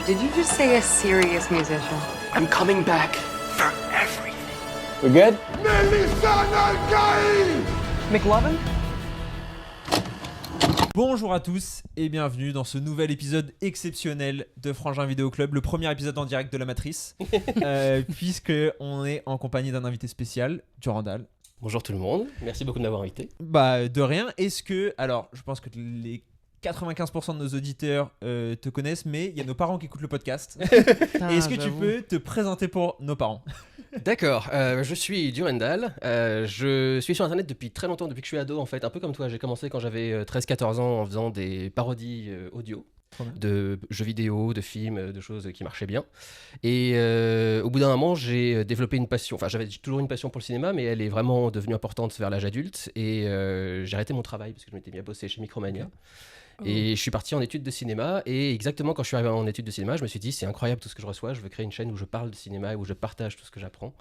Did you just say a serious musician? I'm coming back for everything. We good? McLovin? Bonjour à tous et bienvenue dans ce nouvel épisode exceptionnel de Frangin Vidéo Club, le premier épisode en direct de la Matrice, puisque on est en compagnie d'un invité spécial, Durandal. Bonjour tout le monde, merci beaucoup de m'avoir invité. Bah de rien. Est-ce que, alors je pense que les 95% de nos auditeurs te connaissent, mais il y a nos parents qui écoutent le podcast. Est-ce que tu peux te présenter pour nos parents? D'accord, je suis Durandal, je suis sur internet depuis très longtemps, depuis que je suis ado en fait, un peu comme toi. J'ai commencé quand j'avais 13-14 ans en faisant des parodies audio de jeux vidéo, de films, de choses qui marchaient bien. Et au bout d'un moment, j'ai développé une passion. Enfin, j'avais toujours une passion pour le cinéma, mais elle est vraiment devenue importante vers l'âge adulte. Et j'ai arrêté mon travail parce que je m'étais mis à bosser chez Micromania. Et je suis parti en études de cinéma. Et exactement quand je suis arrivé en études de cinéma, je me suis dit, c'est incroyable tout ce que je reçois. Je veux créer une chaîne où je parle de cinéma et où je partage tout ce que j'apprends.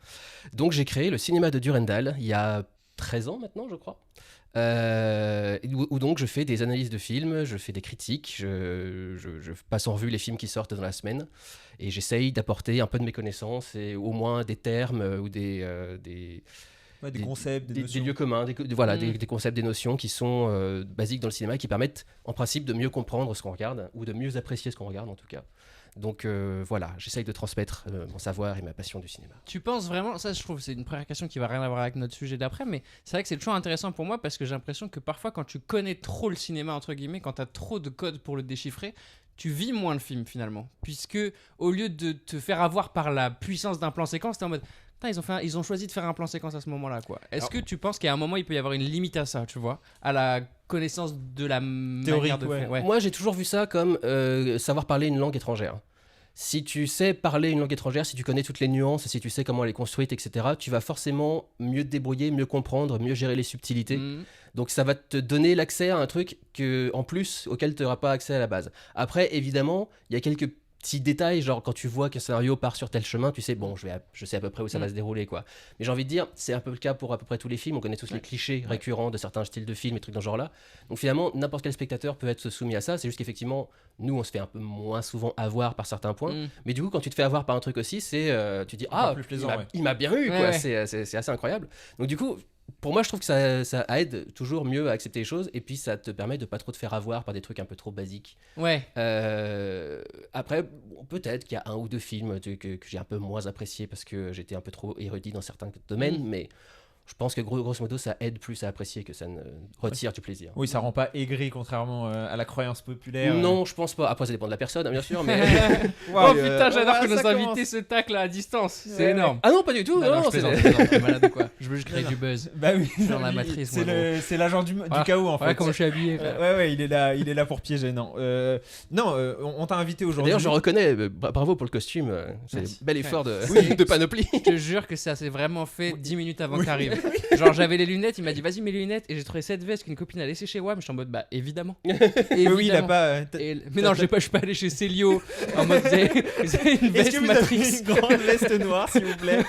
Donc j'ai créé le cinéma de Durandal il y a 13 ans maintenant, je crois. Où donc je fais des analyses de films, je fais des critiques, je passe en revue les films qui sortent dans la semaine et j'essaye d'apporter un peu de mes connaissances et au moins des termes ou des concepts, des lieux communs, des concepts, des notions qui sont basiques dans le cinéma et qui permettent en principe de mieux comprendre ce qu'on regarde ou de mieux apprécier ce qu'on regarde en tout cas. Donc voilà, j'essaye de transmettre mon savoir et ma passion du cinéma. Tu penses vraiment, ça je trouve c'est une première question qui va rien avoir avec notre sujet d'après, mais c'est vrai que c'est toujours intéressant pour moi parce que j'ai l'impression que parfois quand tu connais trop le cinéma entre guillemets, quand tu as trop de codes pour le déchiffrer, tu vis moins le film finalement, puisque au lieu de te faire avoir par la puissance d'un plan séquence, t'es en mode ils ont choisi de faire un plan séquence à ce moment-là quoi. Est-ce que tu penses qu'à un moment il peut y avoir une limite à ça, tu vois, à la connaissance de la manière de faire ouais. Moi j'ai toujours vu ça comme savoir parler une langue étrangère. Si tu sais parler une langue étrangère, si tu connais toutes les nuances, si tu sais comment elle est construite, etc., tu vas forcément mieux te débrouiller, mieux comprendre, mieux gérer les subtilités. Donc ça va te donner l'accès à un truc en plus auquel tu n'auras pas accès à la base. Après, évidemment, il y a quelques petits détails, genre quand tu vois qu'un scénario part sur tel chemin, tu sais, bon, je sais à peu près où ça va se dérouler, quoi. Mais j'ai envie de dire, c'est un peu le cas pour à peu près tous les films, on connaît tous les clichés récurrents de certains styles de films et trucs dans ce genre-là. Donc finalement, n'importe quel spectateur peut être soumis à ça, c'est juste qu'effectivement, nous, on se fait un peu moins souvent avoir par certains points, mais du coup, quand tu te fais avoir par un truc aussi, c'est, tu dis, plus plaisant, il m'a bien eu, quoi, c'est assez incroyable. Donc du coup, pour moi, je trouve que ça aide toujours mieux à accepter les choses et puis ça te permet de pas trop te faire avoir par des trucs un peu trop basiques. Ouais. Après, peut-être qu'il y a un ou deux films que j'ai un peu moins apprécié parce que j'étais un peu trop érudit dans certains domaines, mais je pense que grosso modo, ça aide plus à apprécier que ça ne retire du plaisir. Oui, ça rend pas aigri contrairement à la croyance populaire. Non, je pense pas. Après, ça dépend de la personne, bien sûr, mais... Oh putain, j'adore que nos invités se taclent à distance. C'est énorme. Ah non, pas du tout. Non, je plaisante, malade ou quoi. Je veux juste créer du buzz. Bah oui. Dans la matrice. C'est l'agent du chaos en fait. Ouais, comment je suis habillé. Ouais, il est là pour piéger. Non, on t'a invité aujourd'hui. D'ailleurs, je reconnais, bravo pour le costume. C'est un bel effort de panoplie. Je te jure que ça s'est vraiment fait 10 minutes avant que t'arrives. Genre, j'avais les lunettes, il m'a dit vas-y, mets les lunettes. Et j'ai trouvé cette veste qu'une copine a laissée chez WAM. Je suis en mode bah évidemment. Oui, il a pas. Mais non, je suis pas allé chez Célio en mode vous avez une veste Matrix. Une grande veste noire, s'il vous plaît.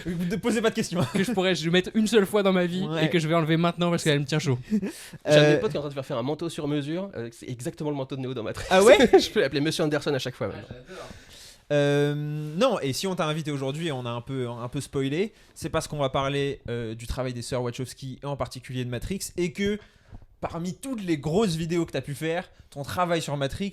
Ne posez pas de questions. Que je pourrais mettre une seule fois dans ma vie et que je vais enlever maintenant parce qu'elle me tient chaud. J'ai un des potes qui est en train de faire un manteau sur mesure. C'est exactement le manteau de Neo dans Matrix. Ah ouais. Je peux l'appeler Monsieur Anderson à chaque fois. Non, et si on t'a invité aujourd'hui et on a un peu spoilé, c'est parce qu'on va parler du travail des sœurs Wachowski et en particulier de Matrix, et que parmi toutes les grosses vidéos que t'as pu faire, ton travail sur Matrix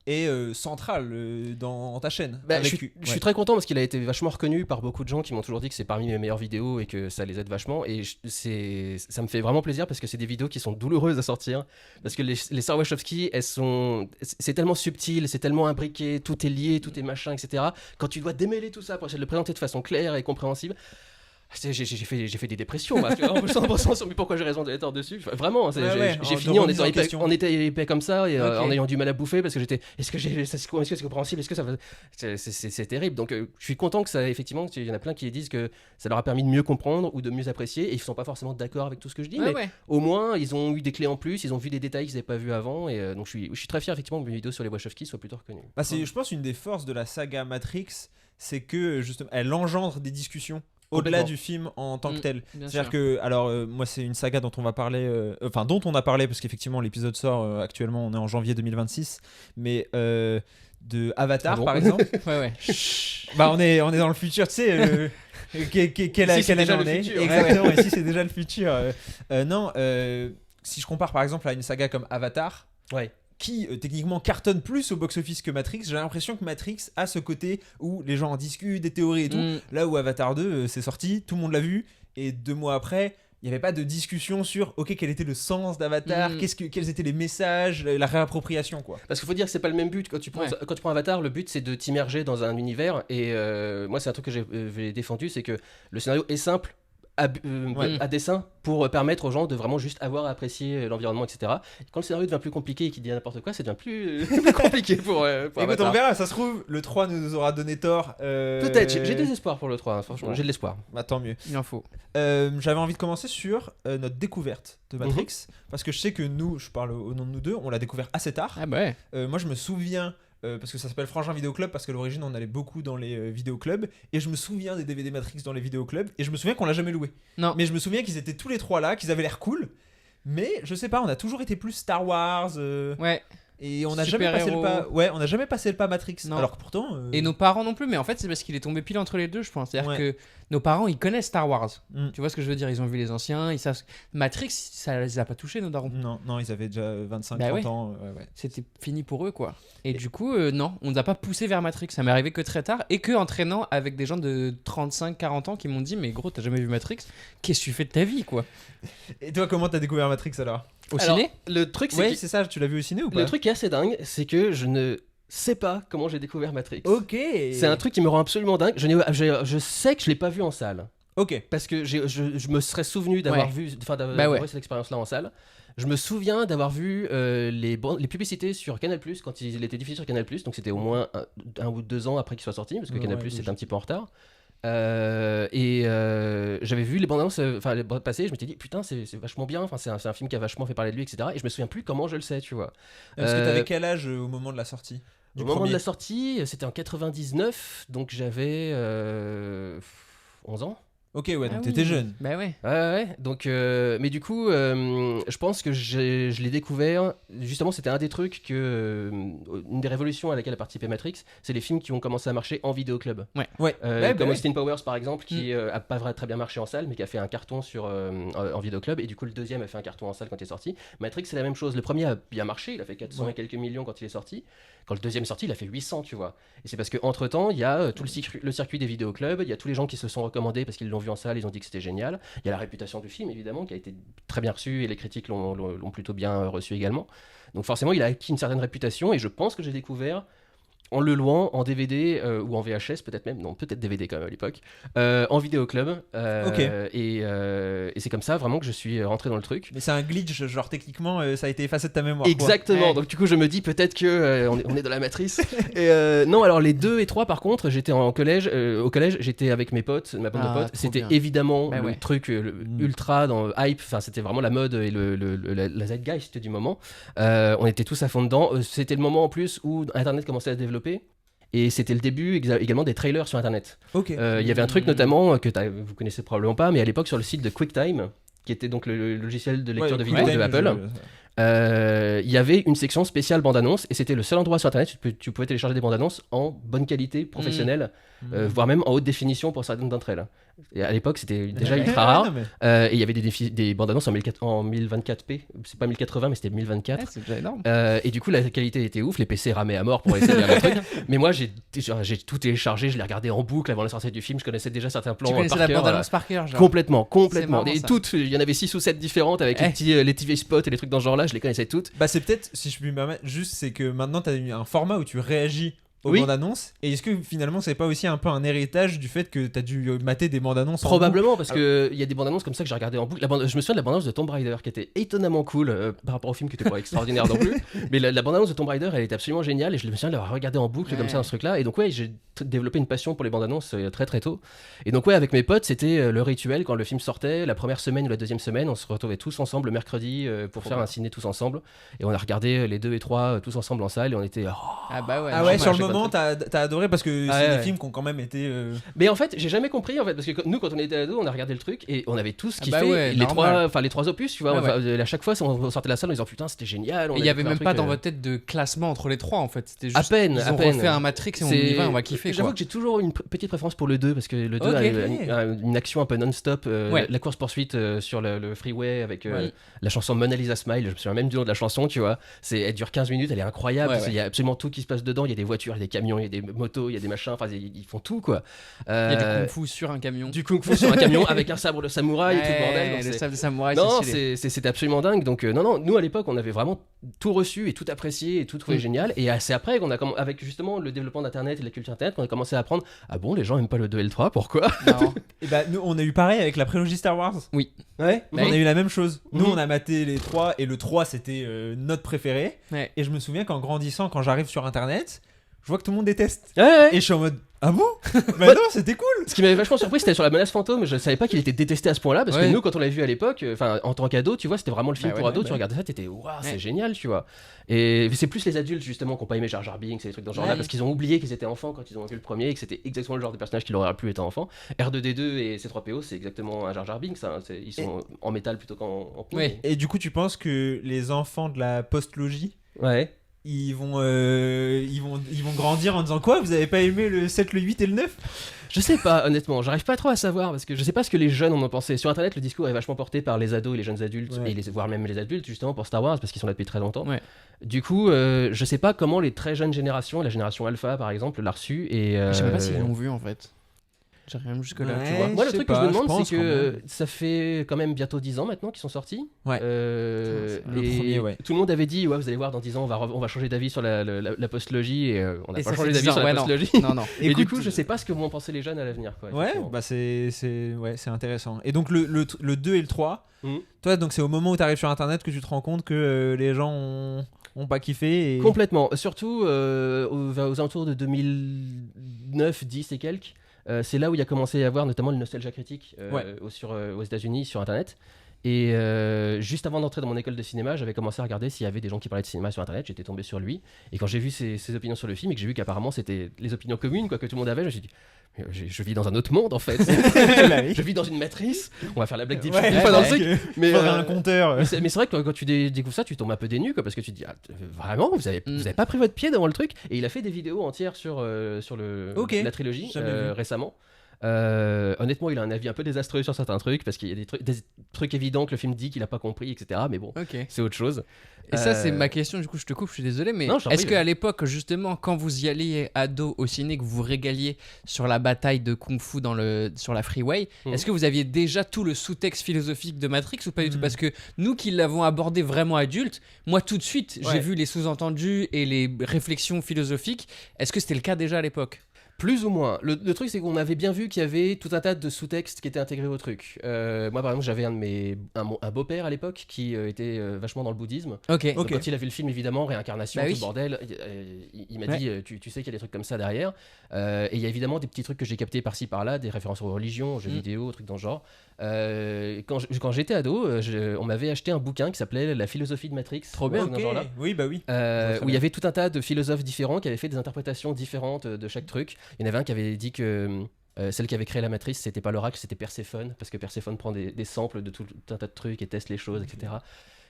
est central dans ta chaîne. Je suis très content parce qu'il a été vachement reconnu par beaucoup de gens qui m'ont toujours dit que c'est parmi mes meilleures vidéos et que ça les aide vachement, et ça me fait vraiment plaisir parce que c'est des vidéos qui sont douloureuses à sortir parce que les sœurs Wachowski, c'est tellement subtil, c'est tellement imbriqué, tout est lié, tout est machin, etc. Quand tu dois démêler tout ça pour essayer de le présenter de façon claire et compréhensible, j'ai fait des dépressions, en 100% sur mais pourquoi j'ai raison d'être dessus. Enfin, vraiment, j'ai fini en étant épais comme ça et en ayant du mal à bouffer parce que j'étais est-ce que c'est compréhensible, est-ce que ça va... c'est terrible. Donc je suis content que ça, effectivement, il y en a plein qui disent que ça leur a permis de mieux comprendre ou de mieux apprécier, et ils sont pas forcément d'accord avec tout ce que je dis, mais au moins ils ont eu des clés en plus, ils ont vu des détails qu'ils n'avaient pas vus avant, et donc je suis très fier effectivement que mes vidéos sur les Wachowski soient plutôt reconnues. C'est, je pense, une des forces de la saga Matrix, c'est que justement elle engendre des discussions au-delà du film en tant que tel. C'est-à-dire que, alors moi c'est une saga dont on va parler, dont on a parlé parce qu'effectivement l'épisode sort actuellement, on est en janvier 2026, mais de Avatar Ah bon par exemple. Ouais, ouais. Bah on est dans le futur, tu sais. Quelle Ici, c'est année déjà on le est futur. exactement, ici c'est déjà le futur. Non, si je compare par exemple à une saga comme Avatar, Ouais. qui techniquement cartonne plus au box-office que Matrix, j'ai l'impression que Matrix a ce côté où les gens en discutent, des théories et tout. Là où Avatar 2, c'est sorti, tout le monde l'a vu, et 2 mois après, il n'y avait pas de discussion sur ok, quel était le sens d'Avatar, quels étaient les messages, la réappropriation quoi. Parce qu'il faut dire que c'est pas le même but. Quand tu prends Avatar, le but c'est de t'immerger dans un univers. Et moi, c'est un truc que j'ai défendu, c'est que le scénario est simple. À dessein pour permettre aux gens de vraiment juste avoir à apprécier l'environnement, etc. Et quand le scénario devient plus compliqué et qu'il dit n'importe quoi, ça devient plus compliqué pour Écoute, Avatar. on verra, ça se trouve, le 3 nous aura donné tort. Peut-être, j'ai des espoirs pour le 3, hein, franchement, j'ai de l'espoir. Bah, tant mieux. Il en faut. J'avais envie de commencer sur notre découverte de Matrix, parce que je sais que nous, je parle au nom de nous deux, on l'a découvert assez tard. Ah bah ouais. Moi, je me souviens, parce que ça s'appelle Frangin Vidéo Club, parce qu'à l'origine, on allait beaucoup dans les vidéoclubs, et je me souviens des DVD Matrix dans les vidéoclubs, et je me souviens qu'on l'a jamais loué. Non. Mais je me souviens qu'ils étaient tous les 3 là, qu'ils avaient l'air cool, mais je sais pas, on a toujours été plus Star Wars. Ouais. Et on n'a jamais passé le Super-héros. pas. Ouais, on n'a jamais passé le pas Matrix. Non. Alors que pourtant. Et nos parents non plus, mais en fait c'est parce qu'il est tombé pile entre les deux, je pense. C'est-à-dire Ouais. que nos parents ils connaissent Star Wars. Mm. Tu vois ce que je veux dire? Ils ont vu les anciens, ils savent. Matrix, ça les a pas touchés, nos darons. Non, ils avaient déjà 25, Bah 30 ouais. ans. Ouais. C'était fini pour eux quoi. Et du coup, non, on nous a pas poussé vers Matrix. Ça m'est arrivé que très tard et que en traînant avec des gens de 35, 40 ans qui m'ont dit mais gros, t'as jamais vu Matrix? Qu'est-ce que tu fais de ta vie quoi? Et toi, comment t'as découvert Matrix alors? Au Alors, ciné? le truc, c'est Ouais, que- c'est ça, tu l'as vu au ciné ou pas? le truc qui est assez dingue, c'est que je ne sais pas comment j'ai découvert Matrix. Ok. C'est un truc qui me rend absolument dingue. Je sais que je l'ai pas vu en salle. Ok. Parce que je me serais souvenu d'avoir Ouais. vu, enfin d'avoir Bah ouais. eu cette expérience-là en salle. Je me souviens d'avoir vu les publicités sur Canal+, quand il était diffusé sur Canal+, donc c'était au moins un ou 2 ans après qu'il soit sorti, parce que Ouais, Canal+, ouais, c'était logique. un petit peu en retard. J'avais vu les bandes annonces, les bandes passées, je m'étais dit putain c'est vachement bien, enfin c'est un film qui a vachement fait parler de lui, etc. Et je me souviens plus comment je le sais, tu vois. Parce que Euh, t'avais quel âge au moment de la sortie du Au moment de premier la sortie, c'était en 99, donc j'avais 11 ans. Ok, ouais, donc Ah t'étais oui. jeune. Bah ouais. Ouais. Donc, mais du coup, je pense que je l'ai découvert. Justement, c'était un des trucs une des révolutions à laquelle a participé Matrix, c'est les films qui ont commencé à marcher en vidéoclub. Ouais. Ouais, bah Comme ouais. Austin Powers par exemple, qui a pas très bien marché en salle, mais qui a fait un carton en vidéoclub. Et du coup, le deuxième a fait un carton en salle quand il est sorti. Matrix, c'est la même chose. Le premier a bien marché, il a fait 400 et quelques millions quand il est sorti. Quand le deuxième est sorti, il a fait 800, tu vois. Et c'est parce qu'entre temps, il y a tout le circuit des vidéoclubs, il y a tous les gens qui se sont recommandés parce qu'ils l'ont vu en salle, ils ont dit que c'était génial. Il y a la réputation du film, évidemment, qui a été très bien reçue et les critiques l'ont plutôt bien reçu également. Donc forcément, il a acquis une certaine réputation et je pense que j'ai découvert en le louant en DVD ou en VHS peut-être même, non peut-être DVD quand même à l'époque, en vidéoclub. Ok. Et c'est comme ça vraiment que je suis rentré dans le truc. Mais c'est un glitch, genre techniquement, ça a été effacé de ta mémoire. quoi. Exactement, Ouais. donc du coup je me dis peut-être que on est dans la matrice. Et non, alors les 2 et 3 par contre, j'étais au collège, j'étais avec mes potes, ma bande Ah, de potes, trop c'était bien. évidemment Bah le ouais. truc ultra dans hype, enfin c'était vraiment la mode et la zeitgeist du moment. On était tous à fond dedans, c'était le moment en plus où Internet commençait à se développer. Et c'était le début également des trailers sur Internet. Ok. Il y avait un truc notamment que vous connaissez probablement pas, mais à l'époque sur le site de QuickTime, qui était donc le logiciel de lecture de vidéos de Apple, il y avait une section spéciale bande-annonce et c'était le seul endroit sur Internet où tu pouvais télécharger des bandes-annonces en bonne qualité professionnelle, voire même en haute définition pour certaines d'entre elles. Et à l'époque, c'était déjà ultra rare. Et il y avait des bandes-annonces en 1024p. C'est pas 1080, mais c'était 1024. Ouais, c'est déjà énorme. Et du coup, la qualité était ouf. Les PC ramaient à mort pour essayer de lire le truc. Mais moi, j'ai tout téléchargé. Je l'ai regardé en boucle avant la sortie du film. Je connaissais déjà certains plans Tu connaissais par la cœur. bande-annonce par cœur, genre. Complètement. C'est marrant, Et ça. toutes, il y en avait 6 ou 7 différentes avec les TV spots et les trucs dans ce genre-là. Je les connaissais toutes. Bah c'est peut-être, si je puis me permettre, juste c'est que maintenant t'as eu un format où tu réagis aux Oui. bandes annonces. Et est-ce que finalement c'est pas aussi un peu un héritage du fait que t'as dû mater des bandes annonces Probablement, parce que il y a des bandes annonces comme ça que j'ai regardé en boucle. Je me souviens de la bande annonce de Tomb Raider qui était étonnamment cool par rapport au film qui était pas extraordinaire non plus. Mais la bande annonce de Tomb Raider, elle était absolument géniale et je me souviens de l'avoir regardé en boucle comme ça dans ce truc-là. Et donc ouais, j'ai développé une passion pour les bandes annonces très très tôt. Et donc ouais, avec mes potes, c'était le rituel quand le film sortait, la première semaine ou la deuxième semaine, on se retrouvait tous ensemble le mercredi pour faire un ciné tous ensemble. Et on a regardé les 2 et 3 tous ensemble en salle et on était Ah bah ouais. Ah ouais, chaque sur le fois, moment t'as adoré parce que Ah, c'est ouais. des films qui ont quand même été. Mais en fait, j'ai jamais compris en fait parce que nous quand on était ados, on a regardé le truc et on avait tous Ah kiffé bah ouais, normal. les trois opus, tu vois. Ouais, Enfin, à chaque fois, on sortait de la salle en disant putain, c'était génial. Il y avait même pas dans votre tête de classement entre les trois en fait. C'était juste. À peine, Ils à ont peine. refait un Matrix et on y va, on va kiffer J'avoue quoi. que j'ai toujours une petite préférence pour le 2 parce que le 2 Ok. a une action un peu non-stop. Ouais. La course poursuite sur le freeway avec Ouais. la chanson Mona Lisa Smile. Je me souviens même du nom de la chanson, tu vois. Elle dure 15 minutes, elle est incroyable. Ouais, parce qu'il y a absolument tout qui se passe dedans. Il y a des voitures, il y a des camions, il y a des motos, il y a des machins. Enfin, ils font tout quoi. Il y a du kung-fu sur un camion. Du kung-fu sur un camion avec un sabre de samouraï et tout le bordel. Donc Le c'est- sabre de samouraï, Non, c'est stylé. c'était absolument dingue. Donc, non, nous à l'époque, on avait vraiment tout reçu et tout apprécié et tout trouvé génial. Et c'est après qu'on a, avec justement le développement d'Internet et de la culture Internet, qu'on a commencé à apprendre ah bon, les gens aiment pas le 2 et le 3, pourquoi Non. Et bah, nous, on a eu pareil avec la prélogie Star Wars. Ouais. On a eu la même chose. Nous, Mhm. on a maté les 3 et le 3 c'était notre préféré. Ouais. Et je me souviens qu'en grandissant, quand j'arrive sur internet, je vois que tout le monde déteste. Ouais. Et je suis en mode ah bon Bah non, c'était cool. Ce qui m'avait vachement surpris, c'était sur la menace fantôme. Je savais pas qu'il était détesté à ce point-là, parce Ouais. que nous, quand on l'a vu à l'époque, enfin, en tant qu'ado, tu vois, c'était vraiment le film Bah pour ouais, ado. ouais, Tu ouais. regardais ça, t'étais waouh, c'est Ouais. génial, tu vois. Et c'est plus les adultes justement qui ont pas aimé Jar Jar Binks et des trucs dans ce genre-là, Ouais. parce qu'ils ont oublié qu'ils étaient enfants quand ils ont vu le premier et que c'était exactement le genre de personnage qui leur aurait plu étant enfant. R2D2 et C3PO, c'est exactement un Jar Jar Binks. Hein. Ils sont en métal plutôt qu'en poudre. Ouais. Et du coup, tu penses que les enfants de la postlogie, Ouais. ils vont grandir en disant quoi? Vous avez pas aimé le 7, le 8 et le 9? Je sais pas, honnêtement, j'arrive pas trop à savoir parce que je sais pas ce que les jeunes en ont pensé. Sur internet, le discours est vachement porté par les ados et les jeunes adultes, Ouais. et voire même les adultes, justement pour Star Wars parce qu'ils sont là depuis très longtemps. Ouais. Du coup, je sais pas comment les très jeunes générations, la génération Alpha par exemple, l'a reçu. Et, Je sais même pas s'ils l'ont vu en fait. J'arrive même jusque là, tu Ouais. vois. Moi, le je truc sais que je pas, me je demande, pense c'est quand que même. ça fait quand même bientôt 10 ans maintenant qu'ils sont sortis. Ouais. Putain, le Et premier, ouais. tout le monde avait dit, ouais, vous allez voir, dans 10 ans, on va changer d'avis sur la postlogie. Et on n'a Et pas ça changé fait d'avis 10 ans, sur la ouais, non. postlogie. Non, non. Et du Écoute, coup, je sais pas ce que vont penser les jeunes à l'avenir. Quoi, Ouais, effectivement. bah c'est intéressant. Et donc le 2 et le 3, Mhm. toi, donc c'est au moment où tu arrives sur internet que tu te rends compte que les gens ont pas kiffé. Et... Complètement. Surtout aux alentours de 2009, 10 et quelques. C'est là où il y a commencé à y avoir notamment le nostalgia critique Ouais. aux États-Unis sur Internet. Et juste avant d'entrer dans mon école de cinéma, j'avais commencé à regarder s'il y avait des gens qui parlaient de cinéma sur Internet. J'étais tombé sur lui. Et quand j'ai vu ses opinions sur le film et que j'ai vu qu'apparemment c'était les opinions communes quoi, que tout le monde avait, je me suis dit, mais je vis dans un autre monde en fait. Bah oui. Je vis dans une matrice. On va faire la blague deep Ouais, une fois dans le parce truc. que Mais, faudrait euh, un compteur. mais c'est vrai que quand tu découvres ça, tu tombes un peu dénu quoi, parce que tu te dis ah, vraiment vous avez pas pris votre pied devant le truc. Et il a fait des vidéos entières sur Ok. la trilogie Jamais vu. récemment. Honnêtement, il a un avis un peu désastreux sur certains trucs parce qu'il y a des trucs évidents que le film dit qu'il a pas compris, etc. Mais bon, Ok. c'est autre chose. Et ça, c'est Euh, ma question. Du coup, je te coupe, je suis désolé. Mais Non, je t'en est-ce prie. qu'à l'époque, justement, quand vous y alliez ado au ciné, que vous vous régaliez sur la bataille de Kung Fu sur la Freeway, Mhm. est-ce que vous aviez déjà tout le sous-texte philosophique de Matrix ou pas du tout? Mhm. Parce que nous qui l'avons abordé vraiment adulte, moi tout de suite, j'ai Ouais. vu les sous-entendus et les réflexions philosophiques. Est-ce que c'était le cas déjà à l'époque? Plus ou moins. Le truc, c'est qu'on avait bien vu qu'il y avait tout un tas de sous-textes qui étaient intégrés au truc. Moi, par exemple, j'avais un beau-père à l'époque qui était vachement dans le bouddhisme. Ok. Donc, quand il a vu le film, évidemment, réincarnation, Bah tout oui. le bordel, il m'a Ouais. dit tu sais qu'il y a des trucs comme ça derrière. Et il y a évidemment des petits trucs que j'ai captés par-ci par-là, des références aux religions, aux jeux vidéo, trucs dans ce genre. Quand j'étais ado, on m'avait acheté un bouquin qui s'appelait La philosophie de Matrix. Trop bien. dans ce genre-là. Oui, bah oui. Où il y bien. avait tout un tas de philosophes différents qui avaient fait des interprétations différentes de chaque truc. Il y en avait un qui avait dit que celle qui avait créé la matrice, c'était pas l'oracle, c'était Perséphone, parce que Perséphone prend des samples de tout un tas de trucs et teste les choses, etc.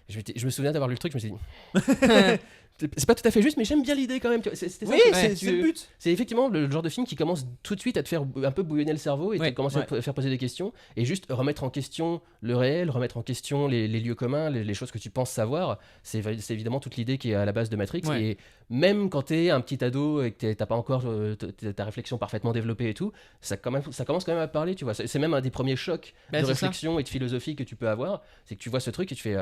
Je me souviens d'avoir lu le truc, je me suis dit, c'est pas tout à fait juste, mais j'aime bien l'idée quand même. C'était ça Oui, le truc. c'est le but. C'est effectivement le genre de film qui commence tout de suite à te faire un peu bouillonner le cerveau et Ouais, te commencer ouais. à te faire poser des questions et juste remettre en question le réel, remettre en question les lieux communs, les choses que tu penses savoir. C'est évidemment toute l'idée qui est à la base de Matrix. Ouais. Et même quand t'es un petit ado et que t'as pas encore ta réflexion parfaitement développée et tout, ça commence quand même à parler, tu vois. C'est même un des premiers chocs Bah, de c'est ça. réflexion et de philosophie que tu peux avoir. C'est que tu vois ce truc et tu fais...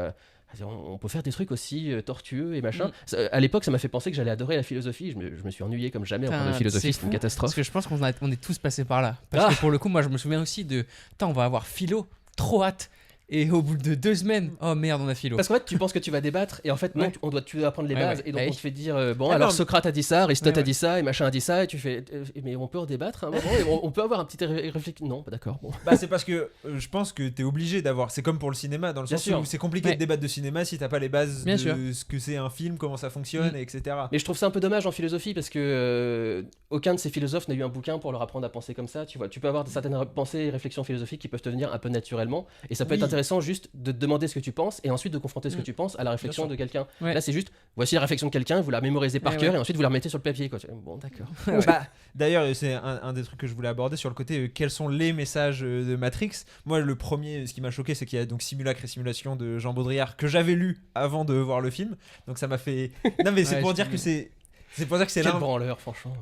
on peut faire des trucs aussi tortueux et machin. À l'époque, ça m'a fait penser que j'allais adorer la philosophie. Je me suis ennuyé comme jamais en cours de Putain, philosophie. c'est C'est une fou, catastrophe. Parce que je pense qu'on est tous passés par là. Parce Ah. que pour le coup, moi, je me souviens aussi de. Putain, on va avoir philo, trop hâte. Et au bout de 2 semaines, oh merde, on a philo. Parce qu'en fait, tu penses que tu vas débattre et en fait, non, Ouais. tu dois apprendre les Ouais, bases ouais. et donc Bah on oui. te fait dire bon, Ah alors non, Socrate a dit ça, Aristote Ouais, a ouais. dit ça et machin a dit ça et tu fais mais on peut en débattre à un moment et on peut avoir un petit réflexion. Non, pas d'accord. Bon. Bah, c'est parce que je pense que t'es obligé d'avoir. C'est comme pour le cinéma, dans le Bien sens sûr. où c'est compliqué Ouais. de débattre de cinéma si t'as pas les bases Bien de sûr. ce que c'est un film, comment ça fonctionne, etc. Mais je trouve ça un peu dommage en philosophie parce que aucun de ces philosophes n'a eu un bouquin pour leur apprendre à penser comme ça. Tu vois, tu peux avoir certaines pensées et réflexions philosophiques qui peuvent te venir un peu naturellement et ça peut être Oui. intéressant juste de te demander ce que tu penses et ensuite de confronter ce que tu penses à la réflexion sûr. de quelqu'un. Ouais. Là, c'est juste voici la réflexion de quelqu'un, vous la mémorisez par Ouais, cœur ouais. et ensuite vous la remettez sur le papier. Quoi. Bon, d'accord. Bah, d'ailleurs, c'est un des trucs que je voulais aborder sur le côté quels sont les messages de Matrix. Moi, le premier, ce qui m'a choqué, c'est qu'il y a donc Simulacre et Simulation de Jean Baudrillard que j'avais lu avant de voir le film. Donc ça m'a fait. Non, mais c'est Ouais, pour je dire te que dis. c'est pour dire que c'est Quel l'un. branleur, franchement.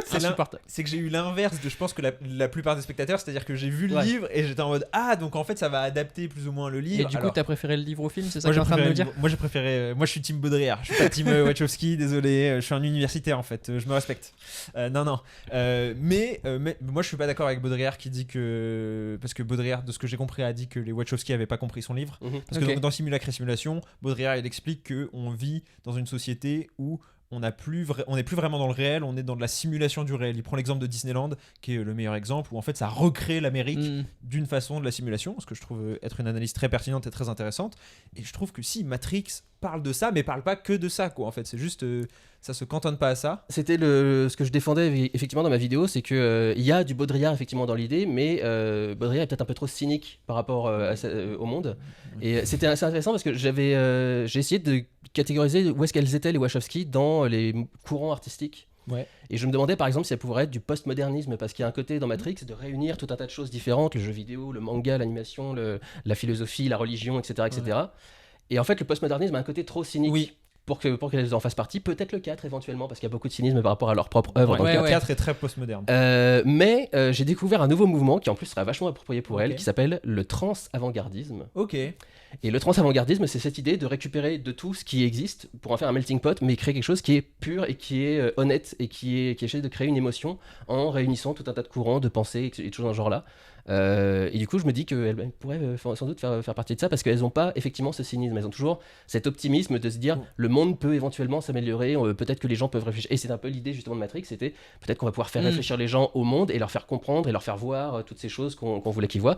C'est l'un- insupportable. C'est que j'ai eu l'inverse de je pense que la plupart des spectateurs, c'est-à-dire que j'ai vu le Ouais. livre et j'étais en mode ah donc en fait ça va adapter plus ou moins le livre. Et du coup, Alors, t'as préféré le livre au film, c'est ça moi que j'ai t'es en train de préféré, me dire? moi j'ai préféré, moi je suis team Baudrillard, je suis pas team Wachowski, désolé, je suis un universitaire en fait, je me respecte. Non, mais moi je suis pas d'accord avec Baudrillard qui dit que parce que Baudrillard de ce que j'ai compris a dit que les Wachowski avaient pas compris son livre. Mhm. Parce que Ok. donc, dans Simulacre et Simulation, Baudrillard il explique que on vit dans une société où on n'est plus vraiment dans le réel, on est dans de la simulation du réel. Il prend l'exemple de Disneyland, qui est le meilleur exemple, où en fait ça recrée l'Amérique Mm. d'une façon de la simulation, ce que je trouve être une analyse très pertinente et très intéressante. Et je trouve que si Matrix parle de ça, mais parle pas que de ça, quoi. En fait, c'est juste, ça se cantonne pas à ça. C'était ce que je défendais effectivement dans ma vidéo, c'est que il y a du Baudrillard effectivement dans l'idée, mais Baudrillard est peut-être un peu trop cynique par rapport au monde. Et c'était assez intéressant parce que j'ai essayé de catégoriser où est-ce qu'elles étaient les Wachowski dans les courants artistiques. Ouais. Et je me demandais par exemple si elle pourrait être du postmodernisme, parce qu'il y a un côté dans Matrix de réunir tout un tas de choses différentes, le jeu vidéo, le manga, l'animation, la philosophie, la religion, etc. etc. Et en fait, le postmodernisme a un côté trop cynique. Oui. Pour qu'elles en fassent partie, peut-être le 4 éventuellement, parce qu'il y a beaucoup de cynisme par rapport à leur propre œuvre. Ouais, dans le ouais, 4. Le 4 est très postmoderne. Mais j'ai découvert un nouveau mouvement qui en plus serait vachement approprié pour elle, Ok. qui s'appelle le trans-avant-gardisme. Ok. Et le trans-avant-gardisme, c'est cette idée de récupérer de tout ce qui existe pour en faire un melting pot, mais créer quelque chose qui est pur et qui est honnête et qui essaie de créer une émotion en réunissant tout un tas de courants, de pensées et de choses dans ce genre-là. Et du coup, je me dis qu'elles pourraient sans doute faire partie de ça parce qu'elles n'ont pas effectivement ce cynisme. Elles ont toujours cet optimisme de se dire le monde peut éventuellement s'améliorer, peut-être que les gens peuvent réfléchir. Et c'est un peu l'idée justement de Matrix, c'était peut-être qu'on va pouvoir faire réfléchir les gens au monde et leur faire comprendre et leur faire voir toutes ces choses qu'on voulait qu'ils voient.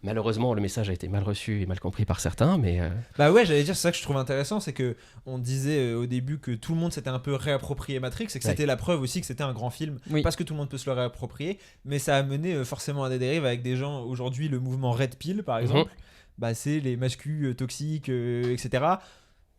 Malheureusement, le message a été mal reçu et mal compris par certains, mais Bah ouais, j'allais dire, c'est ça que je trouve intéressant, c'est que on disait au début que tout le monde s'était un peu réapproprié Matrix, et que c'était la preuve aussi que c'était un grand film, Oui. parce que tout le monde peut se le réapproprier, mais ça a mené forcément à des dérives avec des gens, aujourd'hui le mouvement Red Pill par exemple, bah c'est les mascus toxiques, etc.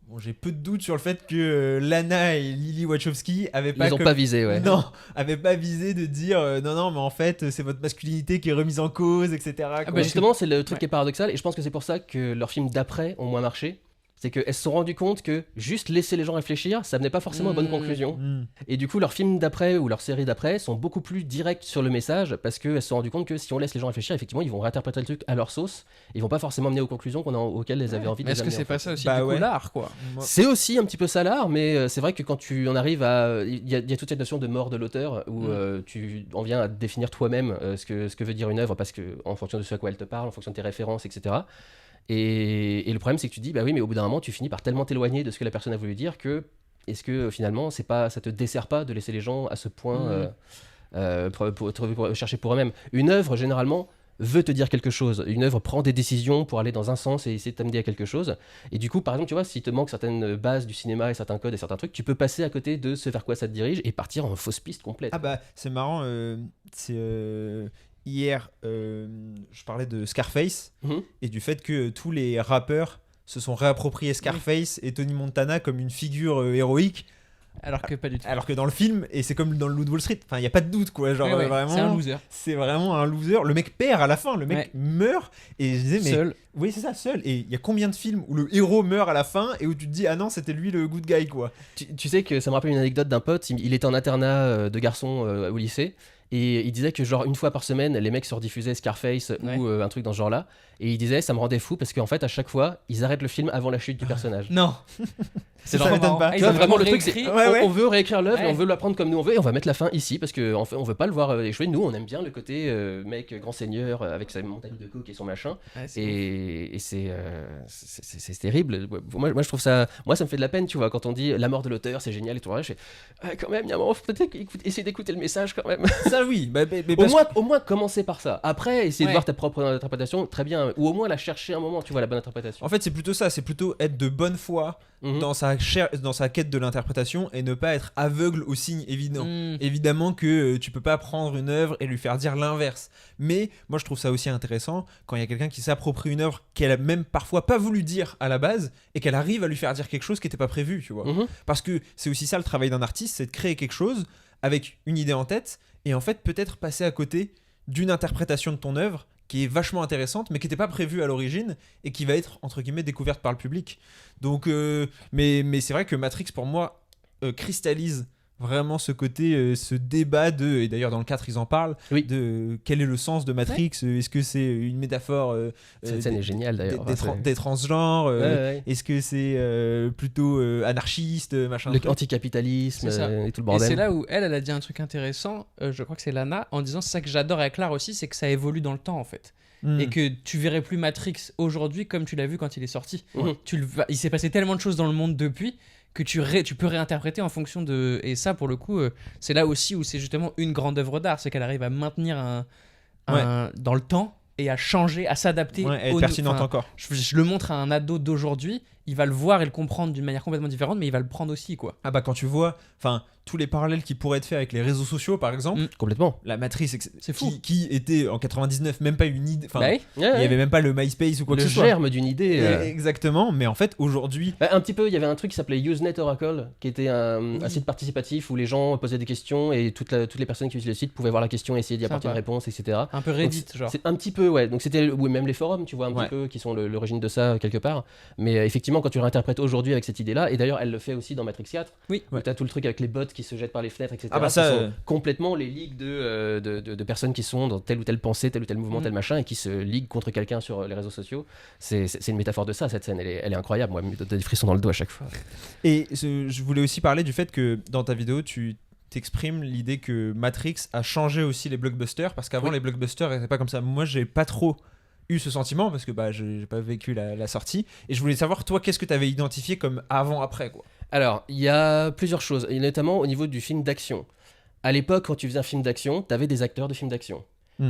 Bon, j'ai peu de doutes sur le fait que Lana et Lily Wachowski avaient pas ils n'ont pas visé, ouais. Non, avaient pas visé de dire non, mais en fait, c'est votre masculinité qui est remise en cause, etc. quoi. Bah justement, c'est le truc qui est paradoxal, et je pense que c'est pour ça que leurs films d'après ont moins marché. C'est qu'elles se sont rendues compte que juste laisser les gens réfléchir, ça menait pas forcément à bonne conclusion. Mm. Et du coup, leurs films d'après ou leurs séries d'après sont beaucoup plus directs sur le message parce qu'elles se sont rendues compte que si on laisse les gens réfléchir, effectivement, ils vont réinterpréter le truc à leur sauce. Ils vont pas forcément mener aux conclusions auxquelles elles avaient envie de Mais les est-ce que amener, c'est en pas fait. ça aussi Bah du coup ouais. l'art quoi? Moi- C'est aussi un petit peu ça l'art, mais c'est vrai que quand tu en arrives à. Il y a toute cette notion de mort de l'auteur où tu en viens à définir toi-même ce que veut dire une œuvre parce que en fonction de ce à quoi elle te parle, en fonction de tes références, etc. Et le problème, c'est que tu dis, bah oui, mais au bout d'un moment, tu finis par tellement t'éloigner de ce que la personne a voulu dire que est-ce que finalement, ça te dessert pas de laisser les gens à ce point pour chercher pour eux-mêmes. Une œuvre, généralement, veut te dire quelque chose. Une œuvre prend des décisions pour aller dans un sens et essayer de t'amener à quelque chose. Et du coup, par exemple, tu vois, si te manque certaines bases du cinéma et certains codes et certains trucs, tu peux passer à côté de ce vers quoi ça te dirige et partir en fausse piste complète. Ah bah c'est marrant, hier je parlais de Scarface Mhm. et du fait que tous les rappeurs se sont réappropriés Scarface et Tony Montana comme une figure héroïque, Alors que pas du tout. alors que dans le film, et c'est comme dans le Loup de Wall Street, enfin il y a pas de doute quoi, genre Ouais, ouais, vraiment c'est un loser. c'est vraiment un loser. Le mec perd à la fin, le mec Ouais. meurt et je disais mais Seul. oui c'est ça, seul. Et il y a combien de films où le héros meurt à la fin et où tu te dis ah non c'était lui le good guy quoi. Tu sais que ça me rappelle une anecdote d'un pote, il était en internat de garçon au lycée, et il disait que genre une fois par semaine, les mecs se rediffusaient Scarface Ouais. ou un truc dans ce genre-là, et il disait ça me rendait fou parce qu'en fait à chaque fois, ils arrêtent le film avant la chute du personnage. Non. C'est ça m'étonne pas. Ah, Tu ils vois, ont vraiment, le vraiment truc, c'est réécrit. Ouais, ouais. on veut réécrire l'œuvre et Ouais. on veut la prendre comme nous on veut et on va mettre la fin ici parce qu'on on veut pas le voir échouer. Nous, on aime bien le côté mec grand seigneur avec sa montagne de coke et son machin. Ouais, c'est Et c'est terrible. Moi, je trouve ça. Moi, ça me fait de la peine, tu vois, quand on dit la mort de l'auteur, c'est génial et tout. Je fais, quand même, il y a un moment, faut peut-être essayer d'écouter le message quand même. Ça, oui. Mais Au moins, commencer par ça. Après, essayer de Ouais. voir ta propre interprétation, très bien. Ou au moins la chercher un moment, tu vois, la bonne interprétation. En fait, c'est plutôt ça. C'est plutôt être de bonne foi Mhm. dans sa quête de l'interprétation et ne pas être aveugle aux signes évidents. Mm. Évidemment que tu peux pas prendre une œuvre et lui faire dire l'inverse. Mais moi, je trouve ça aussi intéressant quand il y a quelqu'un qui s'approprie une œuvre qu'elle a même parfois pas voulu dire à la base et qu'elle arrive à lui faire dire quelque chose qui n'était pas prévu, tu vois. Mhm. Parce que c'est aussi ça le travail d'un artiste, c'est de créer quelque chose avec une idée en tête et en fait peut-être passer à côté d'une interprétation de ton œuvre qui est vachement intéressante mais qui n'était pas prévue à l'origine et qui va être entre guillemets découverte par le public. Donc mais c'est vrai que Matrix pour moi cristallise vraiment ce côté, ce débat de, et d'ailleurs dans le 4 ils en parlent, Oui. de quel est le sens de Matrix, est-ce que c'est une métaphore Cette scène est géniale d'ailleurs. des transgenres, Ouais, ouais. est-ce que c'est plutôt anarchiste, machin Le truc. anticapitalisme C'est ça. et tout le Et bordel. c'est là où elle a dit un truc intéressant, je crois que c'est Lana, en disant c'est ça que j'adore avec l'art aussi, c'est que ça évolue dans le temps en fait. Hmm. Et que tu verrais plus Matrix aujourd'hui comme tu l'as vu quand il est sorti. Mhm. Il s'est passé tellement de choses dans le monde depuis que tu peux réinterpréter en fonction de... Et ça, pour le coup, c'est là aussi où c'est justement une grande œuvre d'art, c'est qu'elle arrive à maintenir dans le temps et à changer, à s'adapter. Ouais, elle est pertinente encore. Je le montre à un ado d'aujourd'hui, il va le voir et le comprendre d'une manière complètement différente, mais il va le prendre aussi, quoi. Ah bah quand tu vois, enfin tous les parallèles qui pourraient être faits avec les réseaux sociaux par exemple, Complètement. la matrice C'est fou. qui était en 99 même pas une idée, enfin Bah oui. il y avait même pas le MySpace ou quoi le que ce soit. germe d'une idée. Exactement, mais en fait aujourd'hui, Un petit peu, il y avait un truc qui s'appelait Usenet Oracle, qui était un site participatif où les gens posaient des questions et toutes les personnes qui utilisaient le site pouvaient voir la question et essayer d'y apporter Sympa. une réponse, etc. Un peu Reddit, genre. C'est un petit peu, ouais. Donc c'était, ou même les forums, tu vois, un Ouais. petit peu, qui sont l'origine de ça quelque part. Mais effectivement, quand tu réinterprètes aujourd'hui avec cette idée-là, et d'ailleurs, elle le fait aussi dans Matrix 4, Oui. où t'as tout le truc avec les bots qui se jettent par les fenêtres, etc. Ah bah qui ça, sont complètement les ligues de personnes qui sont dans telle ou telle pensée, tel ou tel mouvement, tel machin, et qui se liguent contre quelqu'un sur les réseaux sociaux. C'est une métaphore de ça, cette scène. Elle est incroyable. Moi, elle me donne des frissons dans le dos à chaque fois. et je voulais aussi parler du fait que dans ta vidéo tu t'exprimes l'idée que Matrix a changé aussi les blockbusters parce qu'avant Oui. les blockbusters n'étaient pas comme ça. Moi j'ai pas trop eu ce sentiment parce que bah j'ai pas vécu la sortie et je voulais savoir toi qu'est-ce que tu avais identifié comme avant-après quoi. Alors, il y a plusieurs choses, et notamment au niveau du film d'action. À l'époque, quand tu faisais un film d'action, t'avais des acteurs de films d'action.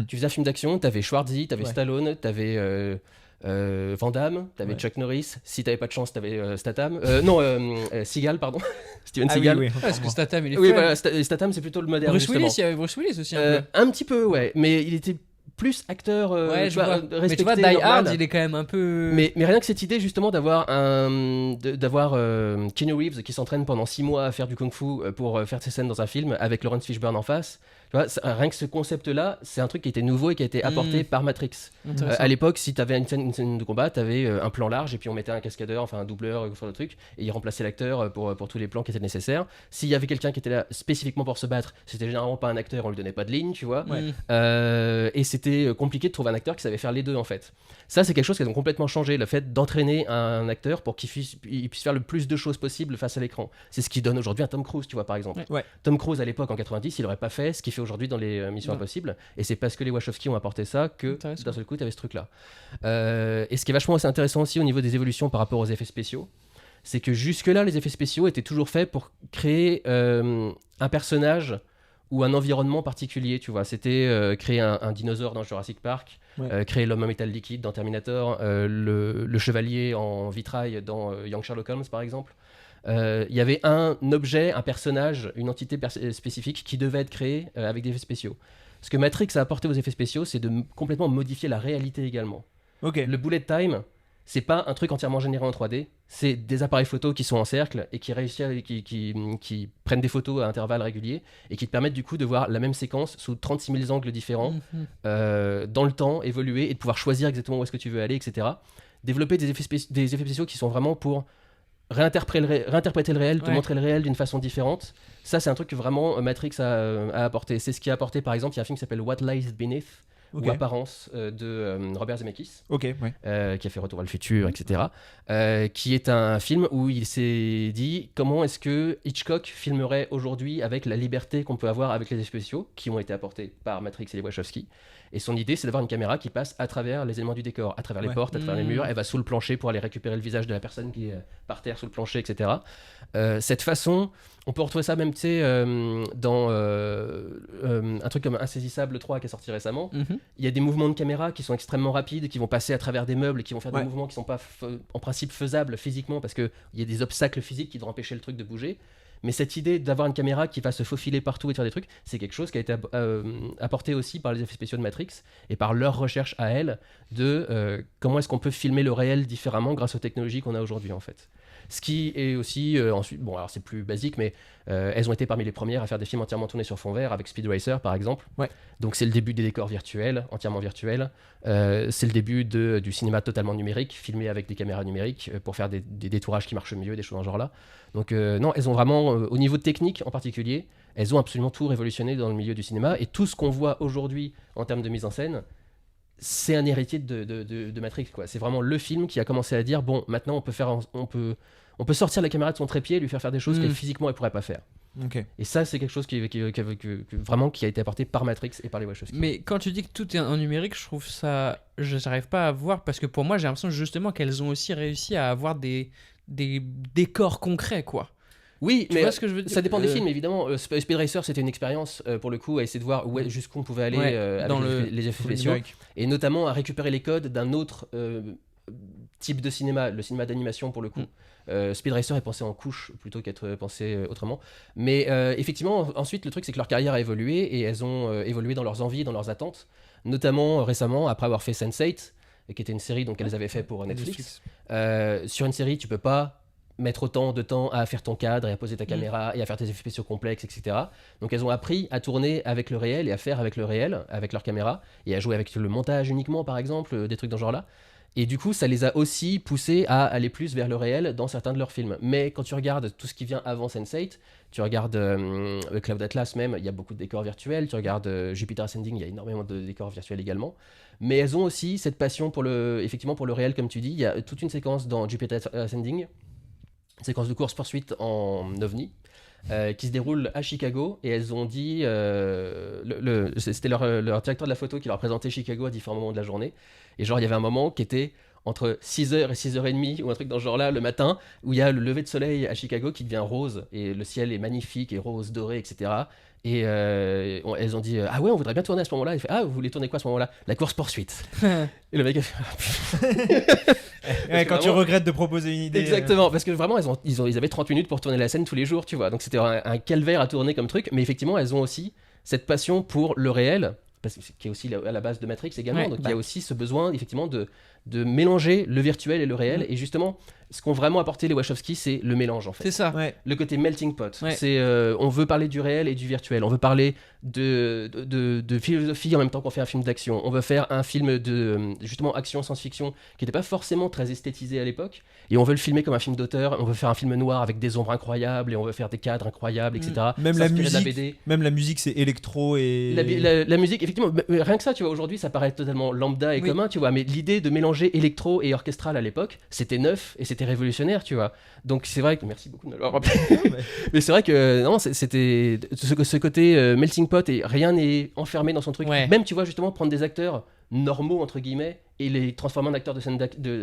Tu faisais un film d'action, t'avais Schwarzy, t'avais Ouais. Stallone, t'avais Van Damme, t'avais Ouais. Chuck Norris. Si t'avais pas de chance, t'avais Statham. Seagal, pardon. Steven Ah oui, Seagal. oui, Parce que Statham, il est Oui, fun. voilà, Statham, c'est plutôt le moderne. Bruce justement. Willis, il y avait Bruce Willis aussi un peu. Un petit peu, ouais. Mais il était plus acteur. Ouais, tu je vois. Mais respecté, tu vois, Die normal. Hard, il est quand même un peu... Mais rien que cette idée justement d'avoir Keanu Reeves qui s'entraîne pendant 6 mois à faire du kung-fu pour faire ses scènes dans un film avec Lawrence Fishburne en face. Tu vois, rien que ce concept-là, c'est un truc qui était nouveau et qui a été apporté par Matrix. Intéressant. À l'époque, si tu avais une scène de combat, tu avais un plan large et puis on mettait un cascadeur, enfin un doubleur, sur le truc, et il remplaçait l'acteur pour tous les plans qui étaient nécessaires. S'il y avait quelqu'un qui était là spécifiquement pour se battre, c'était généralement pas un acteur, on lui donnait pas de ligne, tu vois. Et c'était compliqué de trouver un acteur qui savait faire les deux en fait. Ça, c'est quelque chose qui a donc complètement changé, le fait d'entraîner un acteur pour qu'il puisse faire le plus de choses possibles face à l'écran. C'est ce qui donne aujourd'hui un Tom Cruise, tu vois, par exemple. Ouais. Tom Cruise à l'époque en 90, il aurait pas fait ce qu'il fait aujourd'hui dans les Missions Non. Impossibles, et c'est parce que les Wachowski ont apporté ça que Intéressant. d'un seul coup, tu avais ce truc-là. Et ce qui est vachement assez intéressant aussi au niveau des évolutions par rapport aux effets spéciaux, c'est que jusque-là, les effets spéciaux étaient toujours faits pour créer un personnage ou un environnement particulier, tu vois. C'était créer un dinosaure dans Jurassic Park, créer l'homme en métal liquide dans Terminator, le chevalier en vitrail dans Young Sherlock Holmes, par exemple. Il y avait un objet, un personnage, une entité spécifique qui devait être créé avec des effets spéciaux. Ce que Matrix a apporté aux effets spéciaux, c'est de complètement modifier la réalité également. Ok. Le bullet time, c'est pas un truc entièrement généré en 3D, c'est des appareils photos qui sont en cercle et qui réussissent, qui prennent des photos à intervalles réguliers et qui te permettent du coup de voir la même séquence sous 36 000 angles différents, dans le temps, évoluer et de pouvoir choisir exactement où est-ce que tu veux aller, etc. Développer des effets spéciaux qui sont vraiment pour réinterpréter le réel, te Ouais. montrer le réel d'une façon différente. Ça, c'est un truc que vraiment Matrix a apporté. C'est ce qui a apporté, par exemple, il y a un film qui s'appelle What Lies Beneath, Ok. ou Apparence de Robert Zemeckis. Ok, ouais. Qui a fait Retour vers le futur, etc. Qui est un film où il s'est dit comment est-ce que Hitchcock filmerait aujourd'hui avec la liberté qu'on peut avoir avec les effets spéciaux qui ont été apportés par Matrix et les Wachowski. Et son idée, c'est d'avoir une caméra qui passe à travers les éléments du décor, à travers les portes, à travers les murs. Elle va sous le plancher pour aller récupérer le visage de la personne qui est par terre sous le plancher, etc. Cette façon, on peut retrouver ça même, tu sais, dans un truc comme Insaisissable 3 qui est sorti récemment. Il y a des mouvements de caméra qui sont extrêmement rapides, qui vont passer à travers des meubles, qui vont faire des mouvements qui sont pas en principe faisables physiquement parce qu'il y a des obstacles physiques qui devraient empêcher le truc de bouger. Mais cette idée d'avoir une caméra qui va se faufiler partout et de faire des trucs, c'est quelque chose qui a été apporté aussi par les effets spéciaux de Matrix et par leur recherche à elles de comment est-ce qu'on peut filmer le réel différemment grâce aux technologies qu'on a aujourd'hui en fait. Ce qui est aussi, ensuite, bon alors c'est plus basique, mais elles ont été parmi les premières à faire des films entièrement tournés sur fond vert avec Speed Racer par exemple. Ouais. Donc c'est le début des décors virtuels, entièrement virtuels. C'est le début du cinéma totalement numérique, filmé avec des caméras numériques pour faire des détourages qui marchent mieux, des choses dans ce genre-là. Donc non, elles ont vraiment, au niveau technique en particulier, elles ont absolument tout révolutionné dans le milieu du cinéma. Et tout ce qu'on voit aujourd'hui en termes de mise en scène, c'est un héritier de Matrix, quoi. C'est vraiment le film qui a commencé à dire, bon, maintenant on peut sortir la caméra de son trépied et lui faire des choses qu'elle physiquement elle pourrait pas faire. Ok. Et ça, c'est quelque chose qui vraiment qui a été apporté par Matrix et par les Wachowski. Mais quand tu dis que tout est en numérique, je trouve ça. Je n'arrive pas à voir parce que pour moi, j'ai l'impression justement qu'elles ont aussi réussi à avoir des décors concrets, quoi. Oui, Tu mais vois ce que je veux dire ça dépend des films, évidemment. Speed Racer, c'était une expérience, pour le coup, à essayer de voir jusqu'où on pouvait aller avec dans les effets spéciaux. Et notamment à récupérer les codes d'un autre type de cinéma, le cinéma d'animation, pour le coup. Speed Racer est pensé en couche plutôt qu'être pensé autrement. Mais effectivement, ensuite, le truc, c'est que leur carrière a évolué et elles ont évolué dans leurs envies, dans leurs attentes. Notamment récemment, après avoir fait Sense8, qui était une série qu'elles avaient fait pour Netflix. Sur une série, tu peux pas mettre autant de temps à faire ton cadre et à poser ta caméra et à faire tes effets spéciaux complexes, etc. Donc elles ont appris à tourner avec le réel et à faire avec le réel, avec leur caméra, et à jouer avec le montage uniquement, par exemple, des trucs dans ce genre-là. Et du coup, ça les a aussi poussés à aller plus vers le réel dans certains de leurs films. Mais quand tu regardes tout ce qui vient avant Sense8, tu regardes Cloud Atlas même, il y a beaucoup de décors virtuels. Tu regardes Jupiter Ascending, il y a énormément de décors virtuels également. Mais elles ont aussi cette passion effectivement pour le réel, comme tu dis. Il y a toute une séquence dans Jupiter Ascending, une séquence de course-poursuite en ovni, qui se déroule à Chicago, et elles ont dit, c'était leur directeur de la photo qui leur présentait Chicago à différents moments de la journée, et genre il y avait un moment qui était entre 6h et 6h30 ou un truc dans ce genre-là le matin, où il y a le lever de soleil à Chicago qui devient rose, et le ciel est magnifique et rose, doré, etc. Et elles ont dit ah ouais, on voudrait bien tourner à ce moment-là. Il fait ah, vous voulez tourner quoi à ce moment-là? La course poursuite. Et le mec a fait Quand tu regrettes de proposer une idée. Exactement, parce que vraiment ils avaient 30 minutes pour tourner la scène tous les jours, tu vois. Donc c'était un calvaire à tourner comme truc, mais effectivement elles ont aussi cette passion pour le réel, parce que qui est aussi à la base de Matrix également. Donc il y a aussi ce besoin effectivement de mélanger le virtuel et le réel, et justement ce qu'ont vraiment apporté les Wachowski, c'est le mélange en fait. C'est ça. Ouais. Le côté melting pot. Ouais. C'est on veut parler du réel et du virtuel. On veut parler de philosophie en même temps qu'on fait un film d'action. On veut faire un film de justement action science-fiction qui n'était pas forcément très esthétisé à l'époque, et on veut le filmer comme un film d'auteur. On veut faire un film noir avec des ombres incroyables, et on veut faire des cadres incroyables, etc. Même la S'inspirer de musique, BD. même la musique, c'est électro et La musique, effectivement, mais rien que ça, tu vois, aujourd'hui, ça paraît totalement lambda et commun, tu vois, mais l'idée de mélanger électro et orchestral à l'époque, c'était neuf et c'était révolutionnaire, tu vois. Donc c'est vrai que, merci beaucoup de me le rappeler, mais c'est vrai que, non, c'était ce côté melting pot, et rien n'est enfermé dans son truc. Ouais. Même, tu vois, justement, prendre des acteurs normaux, entre guillemets, et les transformer en acteurs de scène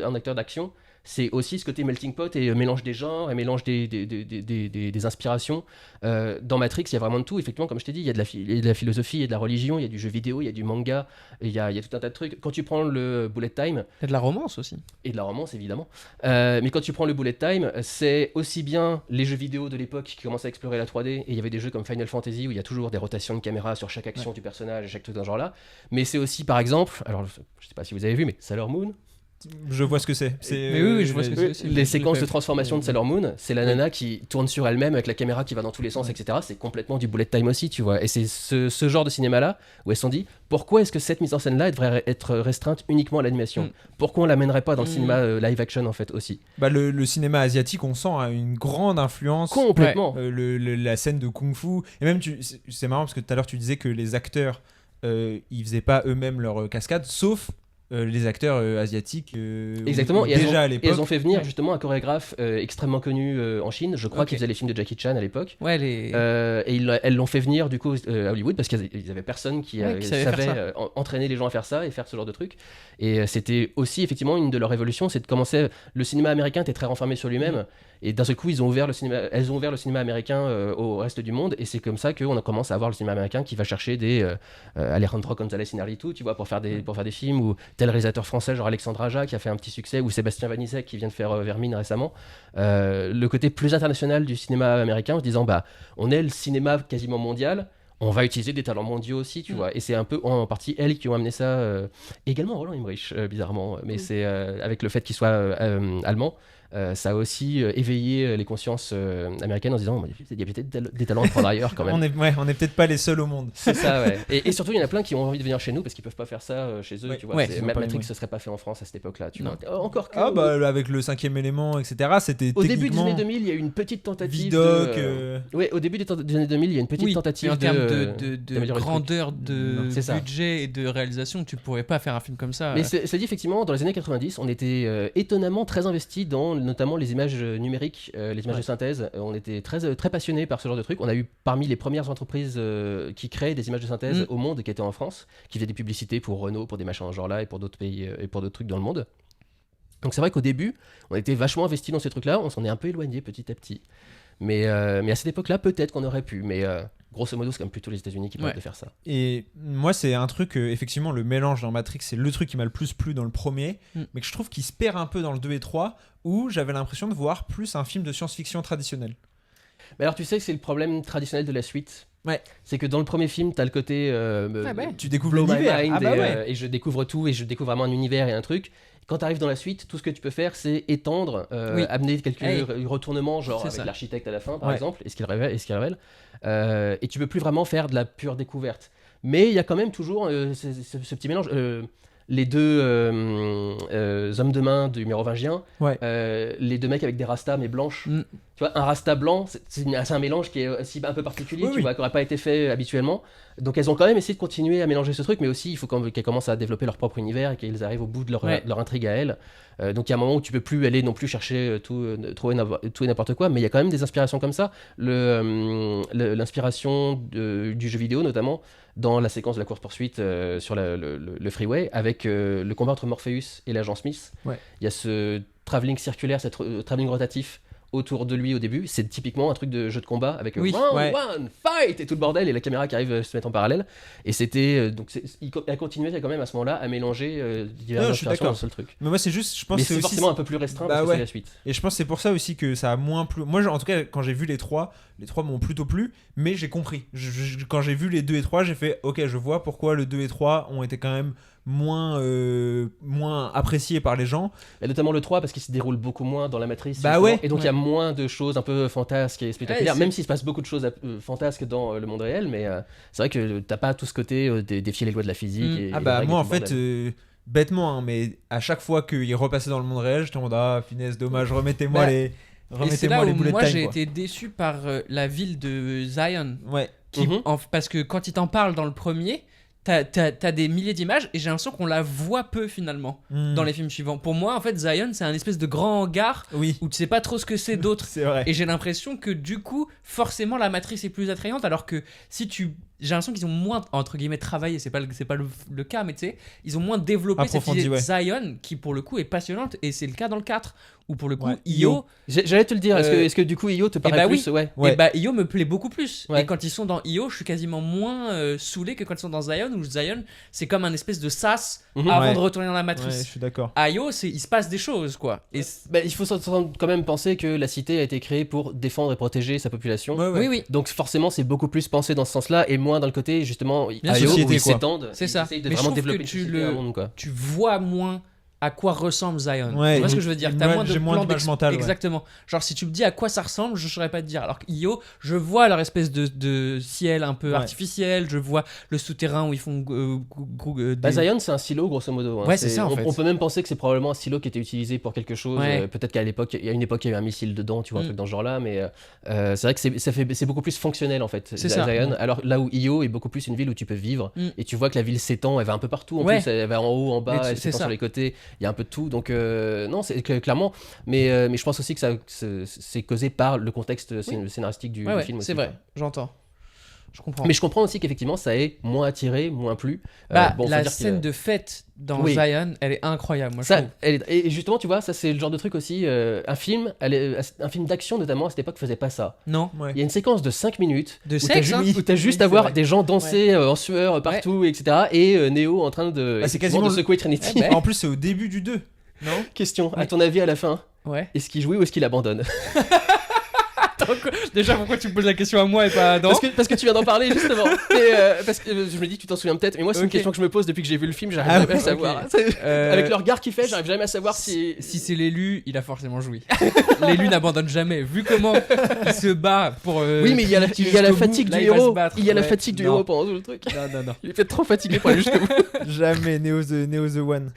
en acteurs d'action, c'est aussi ce côté melting pot et mélange des genres et mélange des inspirations. Dans Matrix, il y a vraiment de tout. Effectivement, comme je t'ai dit, il y a de la philosophie, il y a de la religion, il y a du jeu vidéo, il y a du manga, il y a tout un tas de trucs. Quand tu prends le Bullet Time, Il y a de la romance aussi. et de la romance évidemment, mais quand tu prends le Bullet Time, c'est aussi bien les jeux vidéo de l'époque qui commençaient à explorer la 3D, et il y avait des jeux comme Final Fantasy où il y a toujours des rotations de caméra sur chaque action du personnage, chaque truc dans ce genre-là. Mais c'est aussi, par exemple, alors je sais pas si vous avez vu, mais Sailor Moon. je vois ce que c'est. Mais oui, je vois ce que c'est aussi. Les séquences de transformation de Sailor Moon, c'est la nana qui tourne sur elle-même avec la caméra qui va dans tous les sens, etc. C'est complètement du bullet time aussi, tu vois. Et c'est ce genre de cinéma-là où elles se sont dit, pourquoi est-ce que cette mise en scène-là devrait être restreinte uniquement à l'animation? Pourquoi on l'amènerait pas dans le cinéma live action en fait aussi? Bah, le cinéma asiatique, on sent, a une grande influence. Complètement. La scène de kung-fu. Et même, c'est marrant parce que tout à l'heure tu disais que les acteurs ils faisaient pas eux-mêmes leurs cascades, sauf les acteurs asiatiques. Exactement, et déjà à et l'époque. elles ont fait venir justement un chorégraphe extrêmement connu en Chine, je crois qu'il faisait les films de Jackie Chan à l'époque. Ouais, Et elles l'ont fait venir du coup à Hollywood parce qu'ils avaient personne qui savait faire savait ça. entraîner les gens à faire ça et faire ce genre de truc. Et c'était aussi effectivement une de leurs révolutions, c'est de commencer. Le cinéma américain était très renfermé sur lui-même, et d'un seul coup elles ont ouvert le cinéma américain au reste du monde, et c'est comme ça qu'on commence à avoir le cinéma américain qui va chercher des Alejandro González Iñárritu, tu vois, pour faire des films, ou tel réalisateur français genre Alexandre Aja qui a fait un petit succès, ou Sébastien Vanissek qui vient de faire Vermine récemment. Le côté plus international du cinéma américain en se disant bah on est le cinéma quasiment mondial, on va utiliser des talents mondiaux aussi, tu vois. Et c'est un peu en partie elles qui ont amené ça. Également Roland Emmerich, bizarrement, mais c'est avec le fait qu'il soit allemand. Ça a aussi éveillé les consciences américaines en se disant il y a peut-être des talents à prendre ailleurs quand même. On est peut-être pas les seuls au monde. C'est ça, ouais. Et surtout, il y en a plein qui ont envie de venir chez nous parce qu'ils peuvent pas faire ça chez eux. Ouais. Tu vois, Ouais, c'est- ils ont pas les Matrix, moyens. ce serait pas fait en France à cette époque-là. Tu Non. vois. Encore que. Ah bah avec le 5e élément, etc. C'était Au début des techniquement années 2000, il y a eu une petite tentative. Vidoc. Ouais, au début des années 2000, il y a une petite Oui, tentative mais en termes de de d'améliorer le truc. grandeur de C'est ça. budget et de réalisation, tu pourrais pas faire un film comme ça. Mais c'est dit effectivement, dans les années 90, on était étonnamment très investi dans notamment les images numériques, les images de synthèse. On était très passionnés par ce genre de truc. On a eu parmi les premières entreprises qui créaient des images de synthèse au monde, qui étaient en France, qui faisaient des publicités pour Renault, pour des machins dans ce genre-là, et pour d'autres pays et pour d'autres trucs dans le monde. Donc c'est vrai qu'au début, on était vachement investi dans ces trucs-là. On s'en est un peu éloigné petit à petit. Mais à cette époque-là, peut-être qu'on aurait pu. Mais grosso modo, c'est quand même plutôt les États-Unis qui permettent de faire ça. Et moi, c'est un truc, effectivement, le mélange dans Matrix, c'est le truc qui m'a le plus plu dans le premier, mais que je trouve qu'il se perd un peu dans le 2 et 3, où j'avais l'impression de voir plus un film de science-fiction traditionnel. Mais alors, tu sais que c'est le problème traditionnel de la suite. Ouais. C'est que dans le premier film, t'as le côté. Tu découvres Blow my l'univers. mind Ah bah et, ouais. et je découvre tout et je découvre vraiment un univers et un truc. Quand tu arrives dans la suite, tout ce que tu peux faire, c'est étendre, Oui. amener quelques Hey. retournements, genre C'est avec ça. l'architecte à la fin, par Ouais. exemple, et ce qu'il révèle. Et tu peux plus vraiment faire de la pure découverte. Mais il y a quand même toujours ce petit mélange. Les deux hommes de main du mérovingien, Ouais. les deux mecs avec des rastas mais blanches. Mm. Tu vois, un rasta blanc, c'est un mélange qui est aussi un peu particulier, Oui, tu oui. vois, qui n'aurait pas été fait habituellement. Donc elles ont quand même essayé de continuer à mélanger ce truc, mais aussi il faut qu'elles commencent à développer leur propre univers et qu'elles arrivent au bout de leur intrigue à elles. Donc il y a un moment où tu peux plus aller non plus chercher tout et n'importe quoi, mais il y a quand même des inspirations comme ça. L'inspiration du jeu vidéo notamment, dans la séquence de la course-poursuite sur le freeway, avec le combat entre Morpheus et l'agent Smith. Ouais. Il y a ce travelling circulaire, ce travelling rotatif autour de lui au début. C'est typiquement un truc de jeu de combat avec Oui. round Ouais. one, fight et tout le bordel, et la caméra qui arrive se mettre en parallèle. Et c'était. Elle continuait quand même à ce moment-là à mélanger diverses Non, je suis inspirations dans d'accord. un seul truc. Mais moi, c'est juste, je pense Mais que c'est c'est aussi. forcément un peu plus restreint Bah parce que ouais. c'est la suite. Et je pense que c'est pour ça aussi que ça a moins plu. Moi, en tout cas, quand j'ai vu les trois m'ont plutôt plu, mais j'ai compris. Quand j'ai vu les 2 et 3, j'ai fait ok, je vois pourquoi le 2 et 3 ont été quand même moins appréciés par les gens. Et notamment le 3 parce qu'il se déroule beaucoup moins dans la matrice. Bah justement. ouais. Et donc il y a moins de choses un peu fantasques et spectaculaires, Ouais, même s'il se passe beaucoup de choses fantasques dans le monde réel, mais c'est vrai que t'as pas tout ce côté défier les lois de la physique. Et Ah les bah règles moi et en tout le fait bordel. bêtement hein, mais à chaque fois qu'il repassait dans le monde réel, j'étais en mode ah finesse dommage, remettez-moi Bah, les Et c'est là où bullet moi time, j'ai quoi. été déçu par la ville de Zion. Ouais. Mhm. Parce que quand il t'en parle dans le premier, t'as des milliers d'images et j'ai l'impression qu'on la voit peu finalement dans les films suivants. Pour moi, en fait, Zion, c'est un espèce de grand hangar Oui. où tu sais pas trop ce que c'est d'autre. C'est vrai. Et j'ai l'impression que du coup, forcément, la matrice est plus attrayante alors que si tu... J'ai l'impression qu'ils ont moins, entre guillemets, travaillé, c'est pas le cas, mais tu sais, ils ont moins développé cette Approfondi, idée de ouais. Zion qui pour le coup est passionnante et c'est le cas dans le 4 où pour le coup, Ouais. Io... J'allais te le dire, est-ce que du coup Io te paraît bah plus oui. ouais. Ouais. Et bah Io me plaît beaucoup plus. Ouais. Et quand ils sont dans Io, je suis quasiment moins saoulé que quand ils sont dans Zion, où Zion, c'est comme un espèce de sas Mhm. avant Ouais. de retourner dans la Ouais, matrice. je suis d'accord. À Io, il se passe des choses, quoi. Et Bah, il faut quand même penser que la cité a été créée pour défendre et protéger sa population. Ouais, ouais. oui, oui. Donc forcément, c'est beaucoup plus pensé dans ce sens-là et moins dans le côté justement Bien IO, société, où ils quoi. s'étendent. C'est ils ça. essayent de Mais je vraiment trouve développer que une tu société, un monde, quoi. Tu vois moins à quoi ressemble Zion. Ouais, Tu vois ce que je veux dire? j'ai moins d'image d'ex- mentale, ouais. Exactement. Genre, si tu me dis à quoi ça ressemble, je saurais pas te dire. Alors que Io, je vois leur espèce de ciel un peu Ouais. artificiel, je vois le souterrain où ils font. Zion, c'est un silo, grosso modo. Hein. Ouais, c'est ça, en fait. On peut même penser que c'est probablement un silo qui était utilisé pour quelque chose. Ouais. Peut-être qu'à l'époque, il y a une époque, il y a eu un missile dedans, tu vois, un truc dans ce genre-là. Mais c'est vrai que c'est beaucoup plus fonctionnel, en fait, C'est ça. Zion. Alors là où Io est beaucoup plus une ville où tu peux vivre. Et tu vois que la ville s'étend, elle va un peu partout. En Ouais. plus, elle va en haut, en Mais bas, elle c'est s'étend ça. sur les côtés. Il y a un peu de tout. Donc, non, c'est clairement. Mais je pense aussi que c'est causé par le contexte scénaristique du Ouais, film. c'est aussi, vrai, quoi. j'entends. Je comprends. Mais je comprends aussi qu'effectivement, ça ait moins attiré, moins plu. Faut La dire scène que- de fête dans Oui. Zion, elle est incroyable. Moi, je Ça, trouve. et justement, tu vois, ça c'est le genre de truc aussi. Un film d'action notamment à cette époque faisait pas ça. Non. Ouais. Il y a une séquence de 5 minutes De où sexe, t'as hein. où t'as juste Oui, à c'est voir vrai. des gens danser en sueur partout, etc. Et Neo en train de, Bah, c'est effectivement, quasiment de secouer Trinity. Eh ben. En plus, c'est au début du 2. Non Question, à Oui. ton avis à la fin, Ouais. est-ce qu'il jouit ou est-ce qu'il abandonne? Déjà, pourquoi tu me poses la question à moi et pas à Dan? Parce que tu viens d'en parler justement. Parce que je me dis, tu t'en souviens peut-être, mais moi c'est une Ok. question que je me pose depuis que j'ai vu le film, j'arrive Ah jamais à ouais, savoir. Euh, Avec le regard qu'il fait, j'arrive jamais à savoir si. Si c'est l'élu, il a forcément joui. L'élu n'abandonne jamais. Vu comment il se bat pour. Oui, mais il y a la jusqu'au bout, fatigue là, du il va se héros. battre. Il y a la Ouais. fatigue du Non. héros pendant tout le truc. Non. Il est peut-être trop fatigué pour aller jusqu'au bout. Jamais, Neo the One.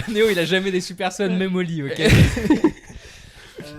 Néo, il a jamais des super sons, même au lit, ok.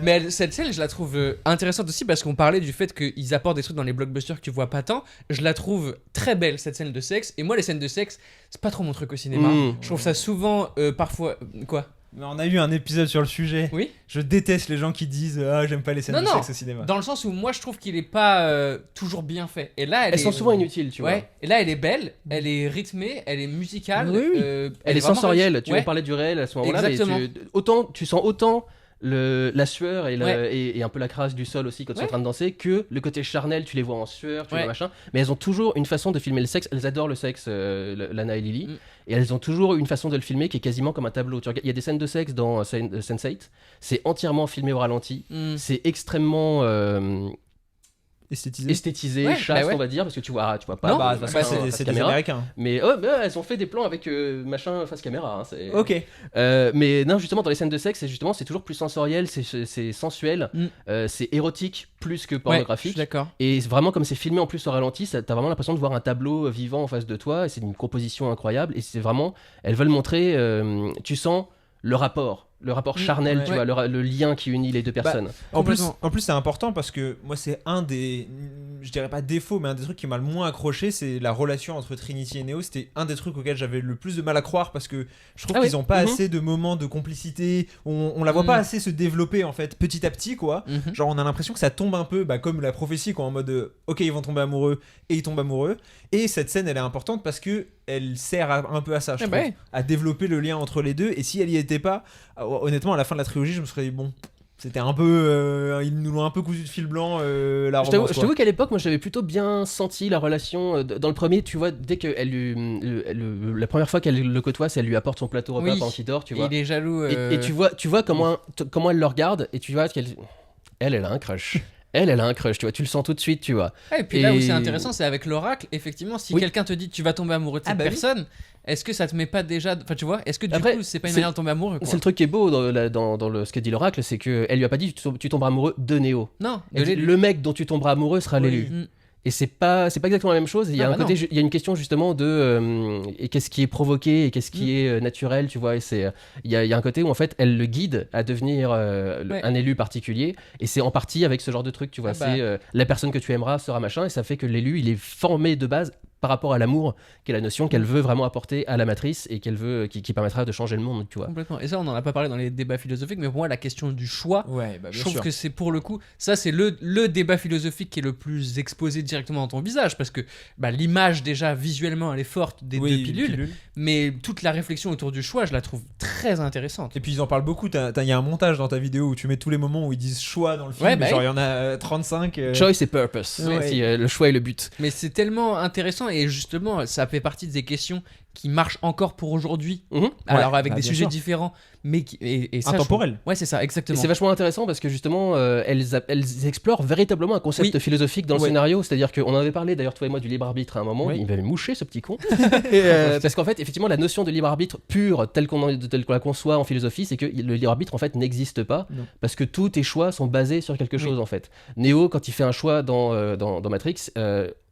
Mais cette scène, je la trouve intéressante aussi parce qu'on parlait du fait qu'ils apportent des trucs dans les blockbusters que tu vois pas tant. Je la trouve très belle, cette scène de sexe. Et moi, les scènes de sexe, c'est pas trop mon truc au cinéma. Je trouve ça souvent, parfois. Quoi? Mais on a eu un épisode sur le sujet. Oui. Je déteste les gens qui disent ah j'aime pas les scènes Non, de non. sexe au cinéma. Dans le sens où moi, je trouve qu'il est pas toujours bien fait. Et là, Elles sont souvent inutiles, tu vois. Ouais, et là elle est belle, elle est rythmée, elle est musicale. Oui, oui. Elle est vraiment sensorielle. réussie. Tu Ouais. vas parler du réel à ce moment-là. Mais Exactement. tu sens autant la sueur et un peu la crasse du sol aussi quand ils sont Ouais. en train de danser que le côté charnel, tu les vois en sueur, tu Ouais. vois machin. Mais elles ont toujours une façon de filmer le sexe. Elles adorent le sexe, Lana et Lily. Mm. Et elles ont toujours une façon de le filmer qui est quasiment comme un tableau. Il y a des scènes de sexe dans Sense8. C'est entièrement filmé au ralenti. Mm. C'est extrêmement Esthétisé. esthétisé, Ouais, chaste, bah ouais. on va dire, parce que tu vois pas. Non, Bah, face bah, face c'est des caméra. Américains. Mais elles ont fait des plans avec machin face caméra. Hein, Ok. mais non, justement, dans les scènes de sexe, c'est toujours plus sensoriel, c'est sensuel, c'est érotique plus que Ouais, je pornographique. suis d'accord. Et vraiment, comme c'est filmé en plus au ralenti, t'as vraiment l'impression de voir un tableau vivant en face de toi. Et c'est une composition incroyable. Et c'est vraiment, elles veulent montrer, tu sens le rapport charnel, tu ouais. vois, le lien qui unit les deux personnes. En plus, Complètement. c'est important parce que moi, c'est un des, je dirais pas défauts, mais un des trucs qui m'a le moins accroché, c'est la relation entre Trinity et Neo. C'était un des trucs auxquels j'avais le plus de mal à croire parce que je trouve Ah qu'ils oui. ont pas Mhm. assez de moments de complicité. On la voit pas assez se développer en fait, petit à petit quoi. Mhm. Genre, on a l'impression que ça tombe un peu, comme la prophétie, quoi, en mode ok, ils vont tomber amoureux et ils tombent amoureux. Et cette scène, elle est importante parce que elle sert un peu à ça, je Eh trouve, ben. à développer le lien entre les deux. Et si elle y était pas, honnêtement, à la fin de la trilogie, je me serais dit bon. C'était un peu. Ils nous l'ont un peu cousu de fil blanc, la Je romance. t'avoue quoi. je t'avoue qu'à l'époque, moi j'avais plutôt bien senti la relation. Dans le premier, tu vois, dès que la première fois qu'elle le côtoie, c'est elle lui apporte son plateau repas Oui. pendant qu'il dort, tu Et vois. il est jaloux. Et tu vois comment elle le regarde, et tu vois qu'elle. Elle a un crush. Elle a un crush, tu vois. Tu le sens tout de suite, tu vois. Ah, et puis là où Et- c'est intéressant, c'est avec l'oracle. Effectivement, si Oui. quelqu'un te dit tu vas tomber amoureux de cette bah oui. personne, est-ce que ça te met pas déjà. Enfin, tu vois, est-ce que du Après, coup, c'est pas une c'est- manière de tomber amoureux quoi. C'est le truc qui est beau dans ce que dit l'oracle, c'est qu'elle lui a pas dit tu tomberas amoureux de Néo. Non, de Elle dit, l'élu. le mec dont tu tomberas amoureux sera Oui. l'élu. Mm. Et c'est pas exactement la même chose. Il y a Ah, un bah côté, il y a une question justement de et qu'est-ce qui est provoqué et qu'est-ce qui est naturel, tu vois. Et c'est il y a un côté où en fait elle le guide à devenir Ouais. un élu particulier. Et c'est en partie avec ce genre de truc, tu vois. Ah bah. C'est la personne que tu aimeras sera machin. Et ça fait que l'élu il est formé de base par rapport à l'amour, qui est la notion qu'elle veut vraiment apporter à la matrice et qui permettra de changer le monde, tu vois. Complètement. Et ça, on en a pas parlé dans les débats philosophiques, mais pour moi, la question du choix. Ouais, bah Je bien trouve sûr. que c'est pour le coup, ça c'est le débat philosophique qui est le plus exposé directement dans ton visage parce que l'image déjà visuellement elle est forte des Oui, deux pilules, mais toute la réflexion autour du choix je la trouve très intéressante. Et puis ils en parlent beaucoup. Il y a un montage dans ta vidéo où tu mets tous les moments où ils disent choix dans le film. Ouais, bah genre oui. il y en a 35. Choice et purpose. Ouais. Si, le choix et le but. Mais c'est tellement intéressant et justement ça fait partie des questions qui marche encore pour aujourd'hui. Mhm. Alors Ouais, avec bah, des bien sujets sûr. différents, mais et ça, Intemporel. Ouais, c'est ça, Et exactement. c'est vachement intéressant parce que justement, elles explorent véritablement un concept Oui. philosophique dans le Ouais. scénario. C'est-à-dire qu'on en avait parlé d'ailleurs, toi et moi, du libre arbitre à un moment. Oui. Il m'avait mouché ce petit con. Parce qu'en fait, effectivement, la notion de libre arbitre pure, telle qu'on la conçoit en philosophie, c'est que le libre arbitre en fait n'existe pas Non. parce que tous tes choix sont basés sur quelque Oui. chose en fait. Neo, quand il fait un choix dans Matrix,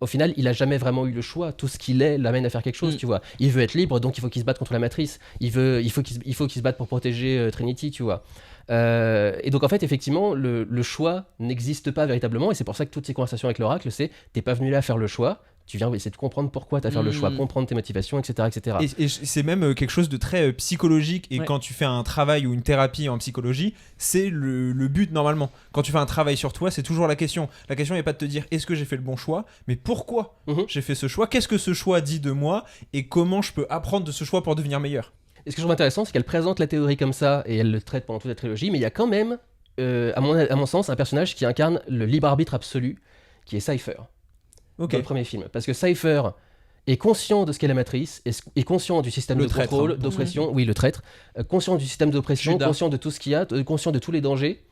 au final, il a jamais vraiment eu le choix. Tout ce qu'il est l'amène à faire quelque chose, Mm. tu vois. Il veut être libre, donc il faut qu'il se batte contre la matrice. Il faut qu'il se batte pour protéger Trinity, tu vois. Et donc en fait, effectivement, le choix n'existe pas véritablement, et c'est pour ça que toutes ces conversations avec l'oracle, c'est t'es pas venu là faire le choix. Tu viens essayer de comprendre pourquoi tu as fait le choix, comprendre tes motivations, etc. etc. Et c'est même quelque chose de très psychologique. Et Ouais. quand tu fais un travail ou une thérapie en psychologie, c'est le but normalement. Quand tu fais un travail sur toi, c'est toujours la question. La question n'est pas de te dire est-ce que j'ai fait le bon choix, mais pourquoi Mhm. j'ai fait ce choix, qu'est-ce que ce choix dit de moi et comment je peux apprendre de ce choix pour devenir meilleur. Et ce que je trouve intéressant, c'est qu'elle présente la théorie comme ça, et elle le traite pendant toute la trilogie, mais il y a quand même, à mon sens, un personnage qui incarne le libre arbitre absolu, qui est Cypher, Ok. dans le premier film. Parce que Cypher est conscient de ce qu'est la matrice, est conscient du système Le de traître, contrôle, hein. d'oppression, oui, le traître, conscient du système d'oppression, Judas. conscient de tout ce qu'il y a, conscient de tous les dangers,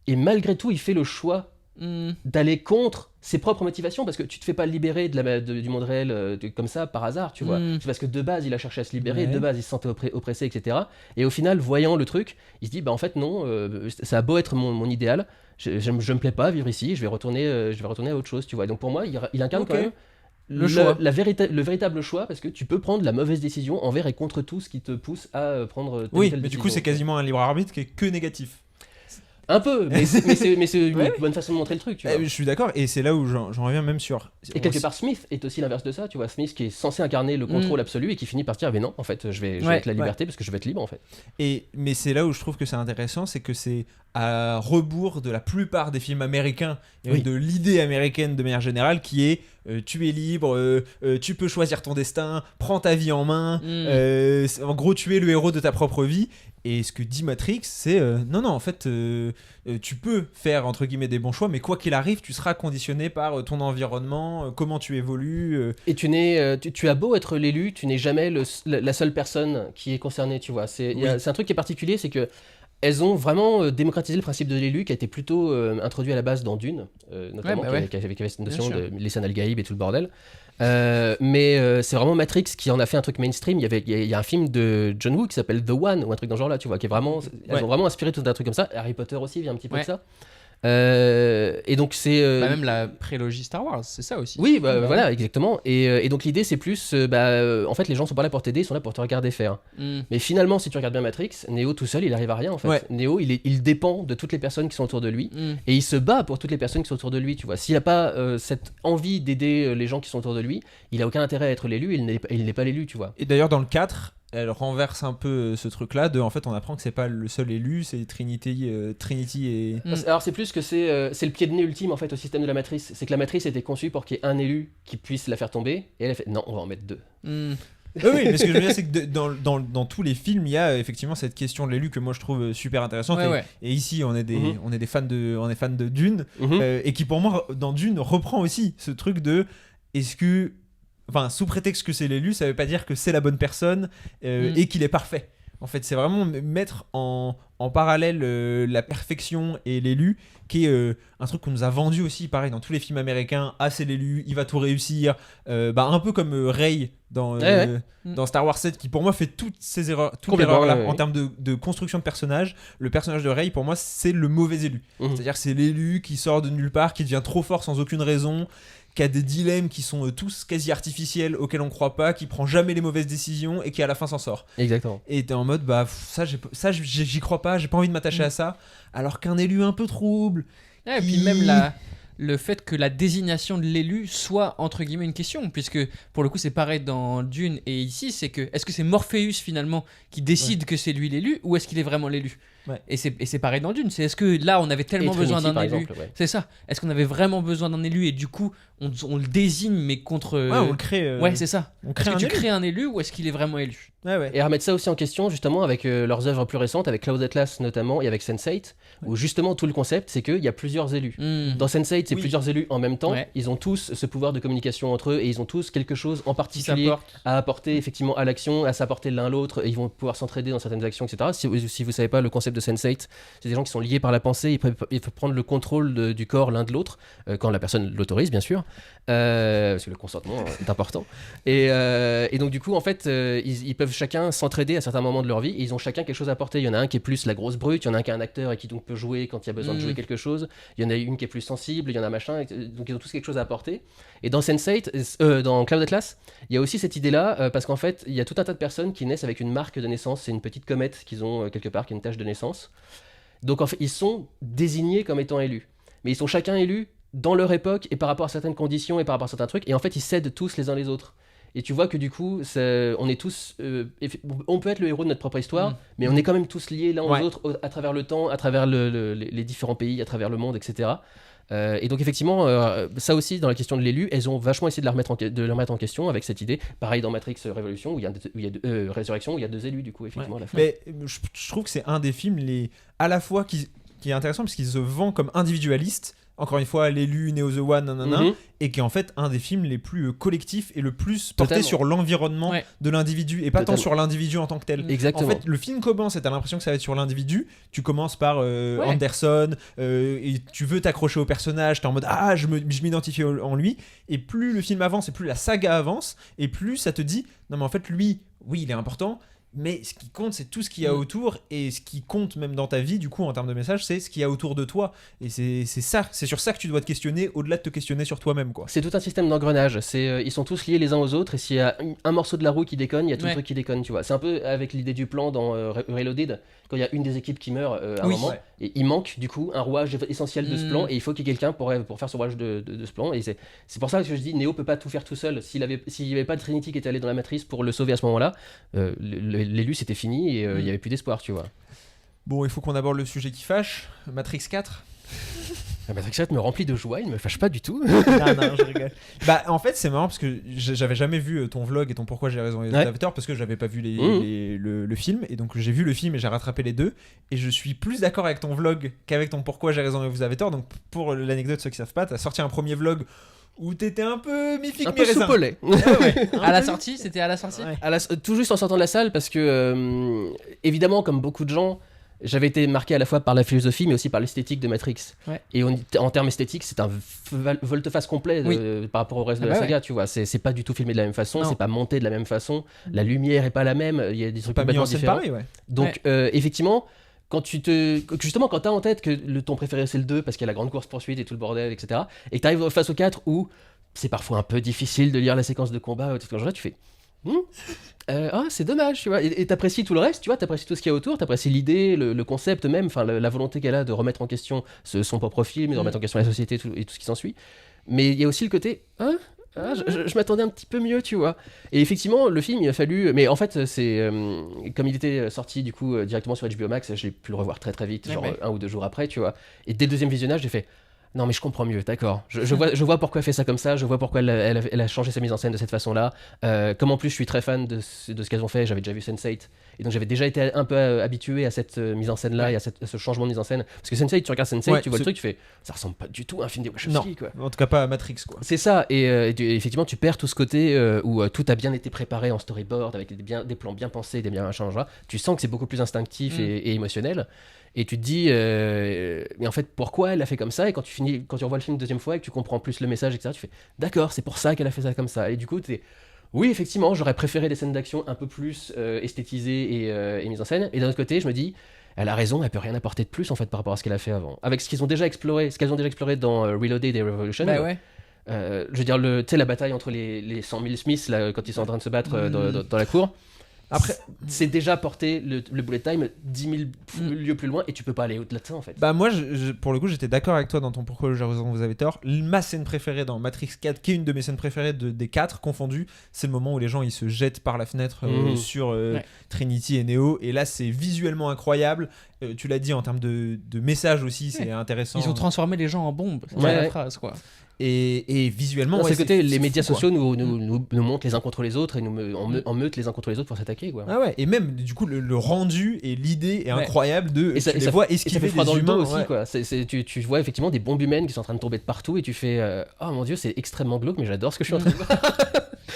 et malgré tout, il fait le choix Mm. d'aller contre ses propres motivations, parce que tu te fais pas libérer du monde réel comme ça par hasard, tu vois. Mm. C'est parce que de base il a cherché à se libérer, Ouais. de base il se sentait oppressé, etc. Et au final, voyant le truc, il se dit bah en fait non, ça a beau être mon idéal, je me plais pas à vivre ici, je vais retourner à autre chose, tu vois. Et donc pour moi, il incarne Ok. quand même Le choix. le véritable choix, parce que tu peux prendre la mauvaise décision envers et contre tout ce qui te pousse à prendre telle ou Oui, telle mais du coup, décision. c'est quasiment un libre arbitre qui est que négatif. Un peu, mais c'est une Ouais. bonne façon de montrer le truc, tu vois. Je suis d'accord, et c'est là où j'en reviens même sur. Et quelque part, Smith est aussi l'inverse de ça, tu vois. Smith qui est censé incarner le contrôle absolu et qui finit par dire, mais non, en fait, je vais Ouais. être la liberté parce que je vais être libre, en fait. Mais c'est là où je trouve que c'est intéressant, c'est que c'est à rebours de la plupart des films américains et Oui. de l'idée américaine de manière générale qui est tu es libre, tu peux choisir ton destin, prends ta vie en main, en gros tu es le héros de ta propre vie. Et ce que dit Matrix, c'est non, en fait, tu peux faire entre guillemets des bons choix, mais quoi qu'il arrive, tu seras conditionné par ton environnement, comment tu évolues. Et tu as beau être l'élu, tu n'es jamais la seule personne qui est concernée, tu vois. C'est un truc qui est particulier, c'est que elles ont vraiment démocratisé le principe de l'élu qui a été plutôt introduit à la base dans Dune, notamment, Ouais. qui avait cette notion Bien sûr. de Lisan al-Gaïb et tout le bordel. Mais c'est vraiment Matrix qui en a fait un truc mainstream. Il y a un film de John Woo qui s'appelle The One ou un truc dans ce genre là, tu vois, qui est vraiment, elles Ouais. ont vraiment inspiré tout un truc comme ça. Harry Potter aussi vient un petit peu Ouais. de ça. Et donc c'est Bah, même la prélogie Star Wars, c'est ça aussi. oui, voilà, exactement. Et donc l'idée, c'est plus, en fait, les gens sont pas là pour t'aider, ils sont là pour te regarder faire. Mm. Mais finalement, si tu regardes bien Matrix, Neo tout seul, il arrive à rien en fait. Ouais. Neo, il dépend de toutes les personnes qui sont autour de lui. Mm. Et il se bat pour toutes les personnes qui sont autour de lui, tu vois. S'il n'a pas cette envie d'aider les gens qui sont autour de lui, il a aucun intérêt à être l'élu, il n'est pas l'élu, tu vois. Et d'ailleurs, dans le 4, elle renverse un peu ce truc-là. En fait, on apprend que c'est pas le seul élu, c'est Trinity et. Mm. Alors c'est plus que c'est le pied de nez ultime en fait au système de la matrice. C'est que la matrice était conçue pour qu'il y ait un élu qui puisse la faire tomber. Et elle a fait non, on va en mettre deux. Mm. Oui, mais ce que je veux dire, c'est que dans tous les films, il y a effectivement cette question de l'élu que moi je trouve super intéressante. Ouais. Et ici, on est des, Mhm. on est des fans de Dune, Mhm. et qui pour moi, dans Dune, reprend aussi ce truc de est-ce que. Enfin, sous prétexte que c'est l'élu, ça veut pas dire que c'est la bonne personne et qu'il est parfait. En fait, c'est vraiment mettre en parallèle la perfection et l'élu, qui est un truc qu'on nous a vendu aussi, pareil, dans tous les films américains. Ah, c'est l'élu, il va tout réussir. Un peu comme Rey dans Star Wars 7, qui pour moi fait toutes ces erreurs, toutes les Complètement, erreurs-là ouais. en termes de construction de personnage. Le personnage de Rey, pour moi, c'est le mauvais élu. Mhm. C'est-à-dire que c'est l'élu qui sort de nulle part, qui devient trop fort sans aucune raison, qui a des dilemmes qui sont tous quasi artificiels, auxquels on croit pas, qui prend jamais les mauvaises décisions et qui à la fin s'en sort. Exactement. Et t'es en mode j'y crois pas, j'ai pas envie de m'attacher à ça, alors qu'un élu un peu trouble. Ouais, et puis même le fait que la désignation de l'élu soit entre guillemets une question, puisque pour le coup c'est pareil dans Dune et ici, c'est que est-ce que c'est Morpheus finalement qui décide que c'est lui l'élu, ou est-ce qu'il est vraiment l'élu? Ouais. Et c'est pareil dans Dune. C'est est-ce que là, on avait tellement Et besoin Trinity, d'un par élu. exemple, ouais. C'est ça. Est-ce qu'on avait vraiment besoin d'un élu et du coup, on le désigne, mais contre. Ouais, on le crée. Ouais, c'est ça. On Est-ce crée que un tu élu. crées un élu ou est-ce qu'il est vraiment élu? Ouais. Et à remettre ça aussi en question, justement, avec leurs œuvres plus récentes, avec Cloud Atlas notamment, et avec Sense8, où justement tout le concept, c'est qu'il y a plusieurs élus. Dans Sense8, c'est Oui. plusieurs élus en même temps. Ouais. Ils ont tous ce pouvoir de communication entre eux et ils ont tous quelque chose en Qui particulier s'apporte. à apporter effectivement à l'action, à s'apporter l'un l'autre. Et ils vont pouvoir s'entraider dans certaines actions, etc. Si vous savez pas, le concept de Sense8, c'est des gens qui sont liés par la pensée. Il faut prendre le contrôle du corps l'un de l'autre, quand la personne l'autorise, bien sûr. Parce que le consentement est important. Et donc, du coup, en fait, ils peuvent chacun s'entraider à certains moments de leur vie et ils ont chacun quelque chose à apporter. Il y en a un qui est plus la grosse brute, il y en a un qui est un acteur et qui donc peut jouer quand il y a besoin de jouer quelque chose. Il y en a une qui est plus sensible, il y en a machin. Donc, ils ont tous quelque chose à apporter. Et dans Sense8, dans Cloud Atlas, il y a aussi cette idée-là parce qu'en fait, il y a tout un tas de personnes qui naissent avec une marque de naissance. C'est une petite comète qu'ils ont quelque part, qui est une tache de naissance. Donc, en fait, ils sont désignés comme étant élus. Mais ils sont chacun élus dans leur époque et par rapport à certaines conditions et par rapport à certains trucs. Et en fait, ils s'aident tous les uns les autres. Et tu vois que du coup, on est tous. On peut être le héros de notre propre histoire, mais on est quand même tous liés l'un aux autres à travers le temps, à travers les différents pays, à travers le monde, etc. Et donc, effectivement, ça aussi, dans la question de l'élu, elles ont vachement essayé de le remettre en question avec cette idée. Pareil dans Matrix Révolution, Résurrection, où il y a 2 élus, du coup, effectivement, à la fin. Mais je trouve que c'est un des films à la fois qui est intéressant parce qu'il se vend comme individualiste. Encore une fois, l'élu, Neo the One, nanana, et qui est en fait un des films les plus collectifs et le plus porté Totalement. sur l'environnement de l'individu et pas tant sur l'individu en tant que tel. Exactement. En fait, le film commence et t'as l'impression que ça va être sur l'individu. Tu commences par Anderson et tu veux t'accrocher au personnage, t'es en mode je m'identifie en lui. Et plus le film avance et plus la saga avance, et plus ça te dit non mais en fait lui, oui il est important. Mais ce qui compte, c'est tout ce qu'il y a autour, et ce qui compte même dans ta vie, du coup, en termes de message, c'est ce qu'il y a autour de toi. Et c'est ça, c'est sur ça que tu dois te questionner, au-delà de te questionner sur toi-même, quoi. C'est tout un système d'engrenage. Ils sont tous liés les uns aux autres, et s'il y a un morceau de la roue qui déconne, il y a tout le truc qui déconne, tu vois. C'est un peu avec l'idée du plan dans Reloaded, quand il y a une des équipes qui meurt à un moment, et il manque du coup un rouage essentiel de ce plan, et il faut qu'il y ait quelqu'un pour faire ce rouage de ce plan. Et c'est pour ça que je dis, Neo peut pas tout faire tout seul. S'il y avait pas de Trinity qui était allé dans la matrice pour le sauver à ce moment-là, l'élu c'était fini et il y avait plus d'espoir, tu vois. Bon, il faut qu'on aborde le sujet qui fâche, Matrix 4. Matrix 4 me remplit de joie, il me fâche pas du tout. non, je rigole. Bah, en fait, c'est marrant parce que j'avais jamais vu ton vlog et ton Pourquoi j'ai raison les avatars parce que j'avais pas vu le film, et donc j'ai vu le film et j'ai rattrapé les deux, et je suis plus d'accord avec ton vlog qu'avec ton Pourquoi j'ai raison les avatars. Donc, pour l'anecdote, ceux qui savent pas, t'as sorti un premier vlog où t'étais un peu mi-figue Un peu mi-raisin. soupe au lait. À la sortie, c'était à la sortie. Tout juste en sortant de la salle, parce que évidemment, comme beaucoup de gens, j'avais été marqué à la fois par la philosophie mais aussi par l'esthétique de Matrix. Et en termes esthétiques, c'est un volte-face complet par rapport au reste de la saga, tu vois. C'est pas du tout filmé de la même façon, c'est pas monté de la même façon, la lumière est pas la même, il y a des trucs complètement différents. Pareil, Donc effectivement, quand t'as en tête que ton préféré c'est le 2 parce qu'il y a la grande course-poursuite et tout le bordel, etc., et que t'arrives face au 4 où c'est parfois un peu difficile de lire la séquence de combat, tout ce tu fais c'est dommage, tu vois, et t'apprécies tout le reste, tu vois, t'apprécies tout ce qu'il y a autour, t'apprécies l'idée, le concept même, enfin la volonté qu'elle a de remettre en question son propre film, de remettre en question la société et tout ce qui s'ensuit. Mais il y a aussi le côté je m'attendais un petit peu mieux, tu vois. Et effectivement, le film, il a fallu. Mais en fait, c'est comme il était sorti du coup directement sur HBO Max, j'ai pu le revoir très très vite, genre 1 ou 2 jours après, tu vois. Et dès le deuxième visionnage, j'ai fait. Non mais je comprends mieux, d'accord. Je vois pourquoi elle fait ça comme ça, je vois pourquoi elle a changé sa mise en scène de cette façon-là. Comme en plus je suis très fan de ce qu'elles ont fait, j'avais déjà vu Sense8, et donc j'avais déjà été un peu habitué à cette mise en scène-là et à ce changement de mise en scène. Parce que Sense8, tu regardes Sense8, tu vois le truc, tu fais, ça ressemble pas du tout à un film des Wachowski, quoi. En tout cas pas à Matrix, quoi. C'est ça, et effectivement tu perds tout ce côté où tout a bien été préparé en storyboard, avec des plans bien pensés, des bien machins, genre. Tu sens que c'est beaucoup plus instinctif et émotionnel. Et tu te dis, mais en fait, pourquoi elle a fait comme ça? Et quand tu revois le film une deuxième fois et que tu comprends plus le message, etc., tu fais, d'accord, c'est pour ça qu'elle a fait ça comme ça. Et du coup, oui, effectivement, j'aurais préféré des scènes d'action un peu plus esthétisées et mises en scène. Et d'un autre côté, je me dis, elle a raison, elle peut rien apporter de plus en fait par rapport à ce qu'elle a fait avant. Avec ce qu'elles ont déjà exploré dans Reloaded et Revolution. Je veux dire, tu sais, la bataille entre les 100 000 Smiths là, quand ils sont en train de se battre dans la cour. Après, c'est déjà porté le bullet time 10 000 lieues plus loin et tu peux pas aller au-delà de ça en fait. bah moi, pour le coup, j'étais d'accord avec toi dans ton pourquoi j'ai raison, vous avez tort. Ma scène préférée dans Matrix 4, qui est une de mes scènes préférées des 4 confondus, c'est le moment où les gens ils se jettent par la fenêtre sur Trinity et Neo. Et là, c'est visuellement incroyable. Tu l'as dit en termes de message aussi, c'est intéressant. Ils ont transformé les gens en bombes. C'est Ouais. la phrase, quoi. Et visuellement, Non, ouais, c'est le côté, les c'est médias fou, quoi. sociaux nous montrent les uns contre les autres et en meutent les uns contre les autres pour s'attaquer quoi. Ah ouais, et même du coup le rendu et l'idée est Ouais. incroyable de Et ça- tu et les ça- vois Et ça esquiver fait froid des dans le humains dos aussi ouais. quoi. Tu vois effectivement des bombes humaines qui sont en train de tomber de partout et tu fais oh mon dieu c'est extrêmement glauque mais j'adore ce que je suis en train de voir.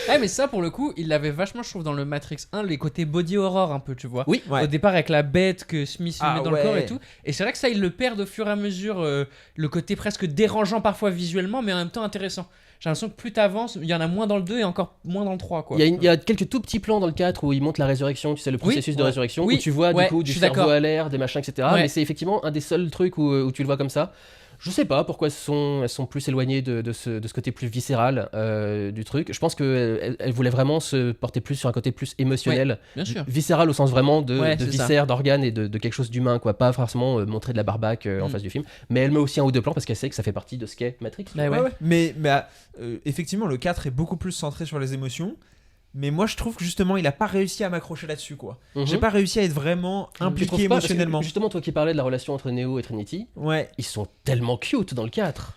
Ouais, mais ça, pour le coup, il l'avait vachement, je trouve, dans le Matrix 1, les côtés body horror un peu, tu vois. Oui. Ouais. Au départ, avec la bête que Smith lui Ah met dans le ouais. corps et tout. Et c'est vrai que ça, il le perd au fur et à mesure, le côté presque dérangeant parfois visuellement, mais en même temps intéressant. J'ai l'impression que plus t'avances, il y en a moins dans le 2 et encore moins dans le 3, quoi. Il y a quelques tout petits plans dans le 4 où ils montrent la résurrection, tu sais le processus de ouais. résurrection Oui, où tu vois ouais, du coup je du suis cerveau d'accord. à l'air, des machins etc. Ouais. Mais c'est effectivement un des seuls trucs où tu le vois comme ça. Je sais pas pourquoi elles sont plus éloignées de ce côté plus viscéral du truc. Je pense qu'elles voulaient vraiment se porter plus sur un côté plus émotionnel. Bien sûr. Viscéral au sens vraiment de Ouais, c'est ça. viscères, d'organes et de quelque chose d'humain, quoi. Pas forcément montrer de la barbaque en face du film. Mais elle met aussi un ou deux plans parce qu'elle sait que ça fait partie de ce qu'est Matrix. Bah ouais. Ouais, ouais. Mais effectivement le 4 est beaucoup plus centré sur les émotions. Mais moi je trouve que justement il a pas réussi à m'accrocher là-dessus quoi. Mhm. J'ai pas réussi à être vraiment Tu impliqué trouves pas Parce que émotionnellement. justement, toi qui parlais de la relation entre Neo et Trinity, Ouais. ils sont tellement cute dans le 4.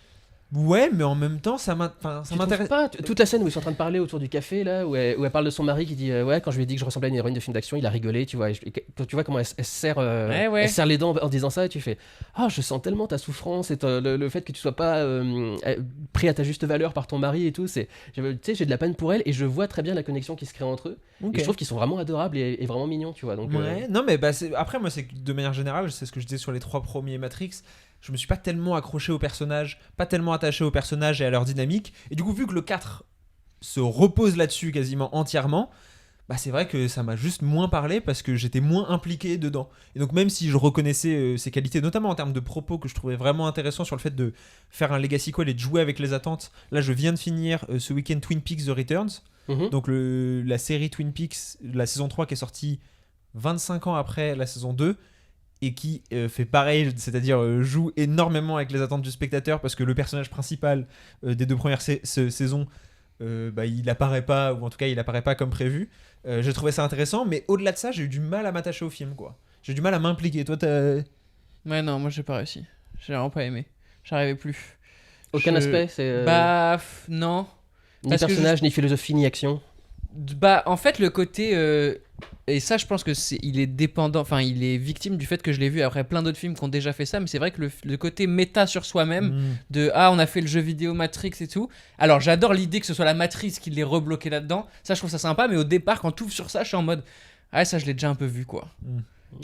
Ouais, mais en même temps ça Tu m'intéresse. trouves pas toute la scène où ils sont en train de parler autour du café là où elle parle de son mari qui dit ouais quand je lui ai dit que je ressemblais à une héroïne de film d'action il a rigolé tu vois quand tu vois comment elle serre Ouais. elle serre les dents en disant ça et tu fais ah je sens tellement ta souffrance et le fait que tu sois pas pris à ta juste valeur par ton mari et tout tu sais j'ai de la peine pour elle et je vois très bien la connexion qui se crée entre eux Ok. et je trouve qu'ils sont vraiment adorables et vraiment mignons tu vois donc Ouais, non mais bah, après moi c'est que de manière générale, c'est ce que je disais sur les 3 premiers Matrix, je me suis pas tellement accroché aux personnages, pas tellement attaché aux personnages et à leur dynamique, et du coup vu que le 4 se repose là-dessus quasiment entièrement, bah c'est vrai que ça m'a juste moins parlé parce que j'étais moins impliqué dedans. Et donc même si je reconnaissais ses qualités, notamment en termes de propos que je trouvais vraiment intéressant sur le fait de faire un legacy sequel et de jouer avec les attentes, là je viens de finir ce week-end Twin Peaks The Returns, donc la série Twin Peaks, la saison 3 qui est sortie 25 ans après la saison 2 et qui fait pareil, c'est-à-dire joue énormément avec les attentes du spectateur parce que le personnage principal des 2 premières saisons il apparaît pas, ou en tout cas il apparaît pas comme prévu. J'ai trouvé ça intéressant, mais au-delà de ça j'ai eu du mal à m'attacher au film quoi. J'ai eu du mal à m'impliquer. Toi Ouais, non, moi j'ai pas réussi. J'ai vraiment pas aimé. J'arrivais plus. aucun aspect c'est Non. ni parce que personnage ni philosophie ni action Bah, en fait, le côté. Et ça, je pense que il est dépendant. Enfin, il est victime du fait que je l'ai vu après plein d'autres films qui ont déjà fait ça. Mais c'est vrai que le côté méta sur soi-même, de on a fait le jeu vidéo Matrix et tout. Alors, j'adore l'idée que ce soit la matrice qui l'ait rebloqué là-dedans. Ça, je trouve ça sympa. Mais au départ, quand tu ouvres sur ça, je suis en mode. Ah, ça, je l'ai déjà un peu vu, quoi.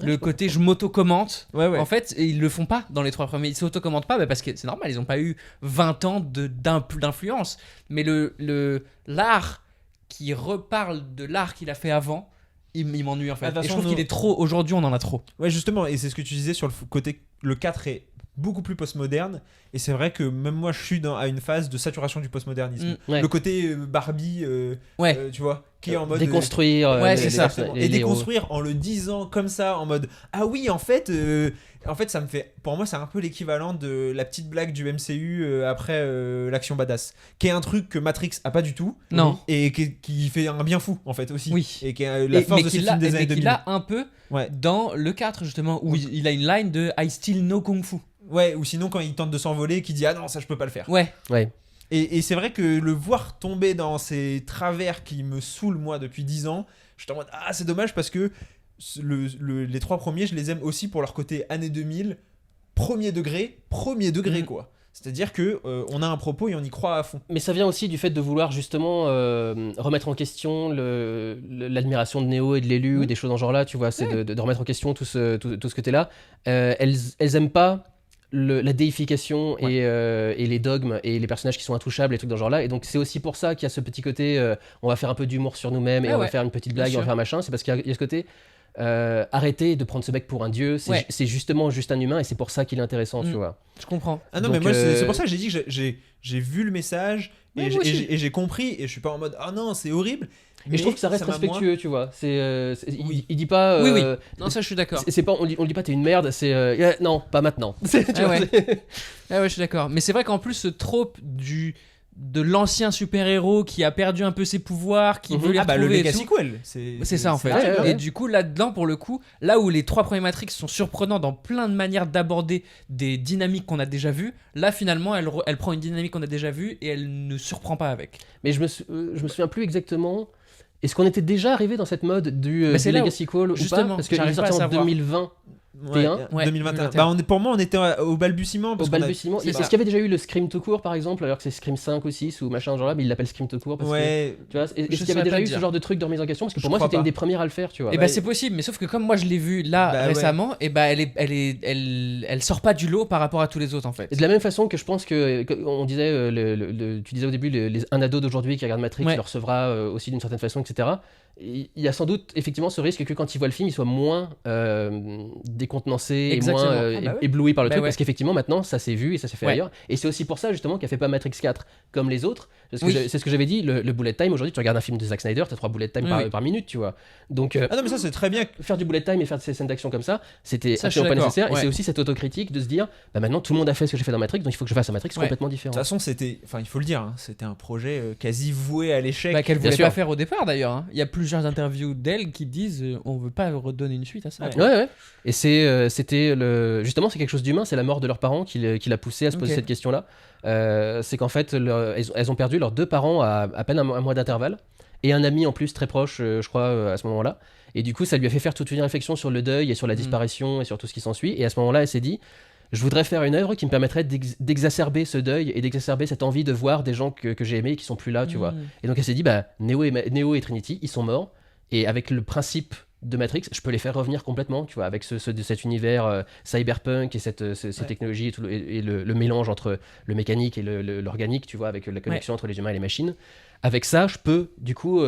Le côté je m'auto-commente. Ouais. En fait, ils le font pas dans les 3 premiers. Ils s'auto-commentent pas parce que c'est normal. Ils ont pas eu 20 ans d'influence. Mais l'art qui reparle de l'art qu'il a fait avant, il m'ennuie en fait. Ah, de toute Et je façon, trouve qu'il est trop. Aujourd'hui, on en a trop. Ouais, justement, et c'est ce que tu disais sur le côté. Le 4 est beaucoup plus postmoderne, et c'est vrai que même moi je suis à une phase de saturation du postmodernisme. Ouais. Le côté Barbie, Ouais. tu vois, qui est en mode. déconstruire ouais, c'est ça. Et déconstruire en le disant comme ça, en mode ah oui, en fait, ça me fait. Pour moi, c'est un peu l'équivalent de la petite blague du MCU après l'action badass, qui est un truc que Matrix a pas du tout. Non. Et qui fait un bien fou en fait aussi. Oui. Et qui est la force de ce film des années 2000. qu'il a un peu Ouais. dans le 4, justement, où il a une line de I still know Kung Fu. Ouais, ou sinon quand il tente de s'envoler, qui dit ah non, ça je peux pas le faire. Ouais. Et c'est vrai que le voir tomber dans ces travers qui me saoulent moi depuis 10 ans, je suis en mode ah c'est dommage parce que les 3 premiers je les aime aussi pour leur côté années 2000, premier degré quoi. C'est-à-dire que on a un propos et on y croit à fond. Mais ça vient aussi du fait de vouloir justement remettre en question l'admiration de Neo et de l'élu ou des choses dans ce genre-là, tu vois, c'est de remettre en question tout ce côté-là. Elles aiment pas la déification et les dogmes et les personnages qui sont intouchables et trucs dans ce genre-là. Et donc c'est aussi pour ça qu'il y a ce petit côté, on va faire un peu d'humour sur nous-mêmes et on va faire une petite blague, Bien on va sûr. faire machin. C'est parce qu'il y a ce côté... arrêtez de prendre ce mec pour un dieu, c'est justement juste un humain et c'est pour ça qu'il est intéressant, tu vois. Je comprends. Ah non, Donc, mais moi c'est pour ça que j'ai dit que j'ai vu le message Ouais, moi aussi. Et j'ai compris, et je suis pas en mode ah non, c'est horrible. Et je trouve que ça reste m'a respectueux, tu vois. Oui. Il dit pas. Oui, oui. Non, ça, je suis d'accord. C'est pas, on dit pas t'es une merde, c'est non, pas maintenant. Tu vois, ouais. Ah ouais, je suis d'accord. Mais c'est vrai qu'en plus, ce trope de l'ancien super-héros qui a perdu un peu ses pouvoirs, qui veut les le retrouver et Legacy tout. Quell. C'est ça en fait. Ouais. Et du coup là-dedans pour le coup, là où les 3 premiers Matrix sont surprenants dans plein de manières d'aborder des dynamiques qu'on a déjà vues, là finalement elle prend une dynamique qu'on a déjà vue et elle ne surprend pas avec. Mais je me souviens plus exactement. Est-ce qu'on était déjà arrivé dans cette mode du c'est là où- Legacy Call ou pas? justement, Parce qu'il est j'arrive pas sorti à en savoir. 2020. Ouais, Ouais, 2021. 2021. Pour moi, on était au balbutiement. Au Parce qu'on a- balbutiement. c'est Est-ce ça. qu'il y avait déjà eu le Scream tout court par exemple, alors que c'est Scream 5 ou 6 ou machin genre là, mais il l'appelle Scream tout court parce que. Ouais. Tu vois, est-ce qu'il y saurais avait déjà pas eu te ce dire. genre de truc de remise en question? Parce que Je pour moi crois c'était une pas. des premières à le faire, tu vois. Et bah c'est possible, mais sauf que comme moi je l'ai vu là Bah, récemment, et bah elle sort pas du lot par rapport à tous les autres en fait. Et de la même façon que je pense que on disait, tu disais au début, un ado d'aujourd'hui qui regarde Matrix Ouais. le recevra aussi d'une certaine façon, etc. Il y a sans doute effectivement ce risque que quand il voit le film, il soit moins décontenancé et Exactement. moins Ah bah ouais. ébloui par le Bah truc, ouais. parce qu'effectivement maintenant ça s'est vu et ça s'est fait Ouais. ailleurs. Et c'est aussi pour ça justement qu'il a fait pas Matrix 4 comme les autres. Parce que Oui. c'est ce que j'avais dit, le bullet time aujourd'hui, tu regardes un film de Zack Snyder, t'as 3 bullet time Oui, oui. par minute, tu vois. Donc Ah non, mais ça, c'est très bien. faire du bullet time et faire ces scènes d'action comme ça, c'était Ça, je suis absolument pas d'accord, nécessaire. Et ouais. c'est aussi cette autocritique de se dire, bah maintenant tout le monde a fait ce que j'ai fait dans Matrix, donc il faut que je fasse un Matrix Ouais. complètement De différent. toute façon, il faut le dire, hein, c'était un projet quasi voué à l'échec. Bah, qu'elle Bien voulait sûr. pas faire au départ d'ailleurs. Hein. Il y a plusieurs interviews d'elle qui disent on veut pas redonner une suite à ça. Ouais. Ouais, ouais. Et c'était justement, c'est quelque chose d'humain, c'est la mort de leurs parents qui l'a poussé à se poser Ok. cette question-là. C'est qu'en fait, elles ont perdu leurs 2 parents à peine un mois d'intervalle, et un ami en plus très proche, je crois, à ce moment-là. Et du coup, ça lui a fait faire toute une réflexion sur le deuil et sur la disparition et sur tout ce qui s'ensuit. Et à ce moment-là, elle s'est dit, je voudrais faire une œuvre qui me permettrait d'exacerber ce deuil et d'exacerber cette envie de voir des gens que j'ai aimés et qui sont plus là, tu vois. Et donc elle s'est dit, bah, Neo et Trinity, ils sont morts. Et avec le principe de Matrix, je peux les faire revenir complètement, tu vois, avec cet univers cyberpunk et ces technologies et, et le mélange entre le mécanique et l'organique, tu vois, avec la connexion entre les humains et les machines. Avec ça, je peux, du coup,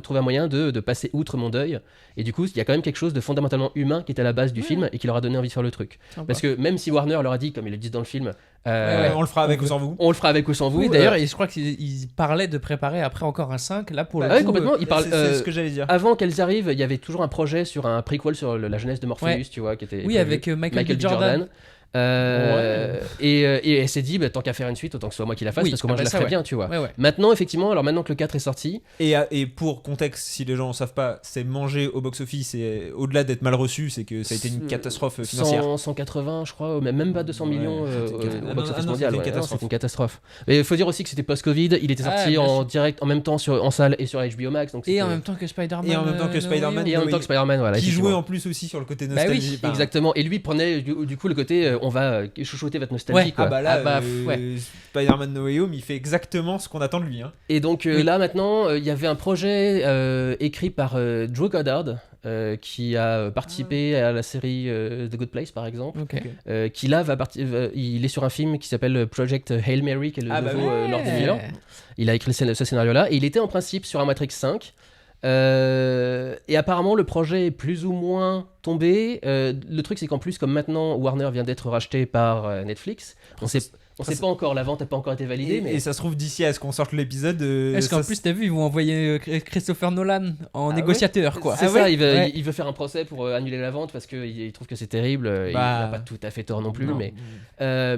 trouver un moyen de passer outre mon deuil. Et du coup, il y a quand même quelque chose de fondamentalement humain qui est à la base du film et qui leur a donné envie de faire le truc. Parce que même si Warner leur a dit, comme ils le disent dans le film, On le fera avec ou sans vous. on le fera avec ou sans vous. Oui, d'ailleurs, je crois qu'ils parlaient de préparer après encore un 5. Là, pour le ouais, coup, complètement. Ils parlent, C'est ce que j'allais dire. avant qu'elles arrivent, il y avait toujours un projet sur un prequel sur la jeunesse de Morpheus, Ouais. tu vois, qui était oui, prévu. avec Michael B. Jordan. Et elle s'est dit, bah, tant qu'à faire une suite, autant que ce soit moi qui la fasse, Oui, parce que moi je la ça, ferais ouais. bien, tu vois. Ouais, ouais. Maintenant, effectivement, alors maintenant que le 4 est sorti, Et pour contexte, si les gens ne savent pas, c'est mangé au box-office et au-delà d'être mal reçu, c'est que ça a été une catastrophe financière. 180, je crois, même pas 200 millions c'était une au box-office non, mondial. c'était une Ouais, catastrophe. c'était une catastrophe. Mais il faut dire aussi que c'était post-Covid, il était Ah, sorti bien en sûr. direct, en même temps en salle et sur HBO Max. Donc Et en c'était- même temps que Spider-Man. Et en même temps que Spider-Man. et en même temps que Spider-Man, voilà. Qui effectivement. jouait en plus aussi sur le côté Bah nostalgie. oui, Enfin, Exactement. Et lui prenait du coup le côté on va chouchouter votre nostalgie. Ouais. Quoi. Ah bah là, Ah bah, ouais. Spider-Man No Way Home, il fait exactement ce qu'on attend de lui. Hein. Et donc Oui. là maintenant, il y avait un projet écrit par Drew Goddard qui a participé à la série The Good Place par exemple, Ok. qui là il est sur un film qui s'appelle Project Hail Mary, qui est le Ah bah nouveau Ouais. Lord des Miller. Il a écrit ce scénario-là et il était en principe sur un Matrix 5. Et apparemment le projet est plus ou moins tombé. Le truc c'est qu'en plus comme maintenant Warner vient d'être racheté par Netflix, on sait pas encore, la vente n'a pas encore été validée, mais Et ça se trouve d'ici à ce qu'on sorte l'épisode. Est-ce qu'en ça plus, t'as vu, ils vont envoyer Christopher Nolan en Ah négociateur, quoi. c'est Ah ça, ouais il veut, Ouais. il veut faire un procès pour annuler la vente parce qu'il trouve que c'est terrible. Il Bah, n'a pas tout à fait tort non plus, non. mais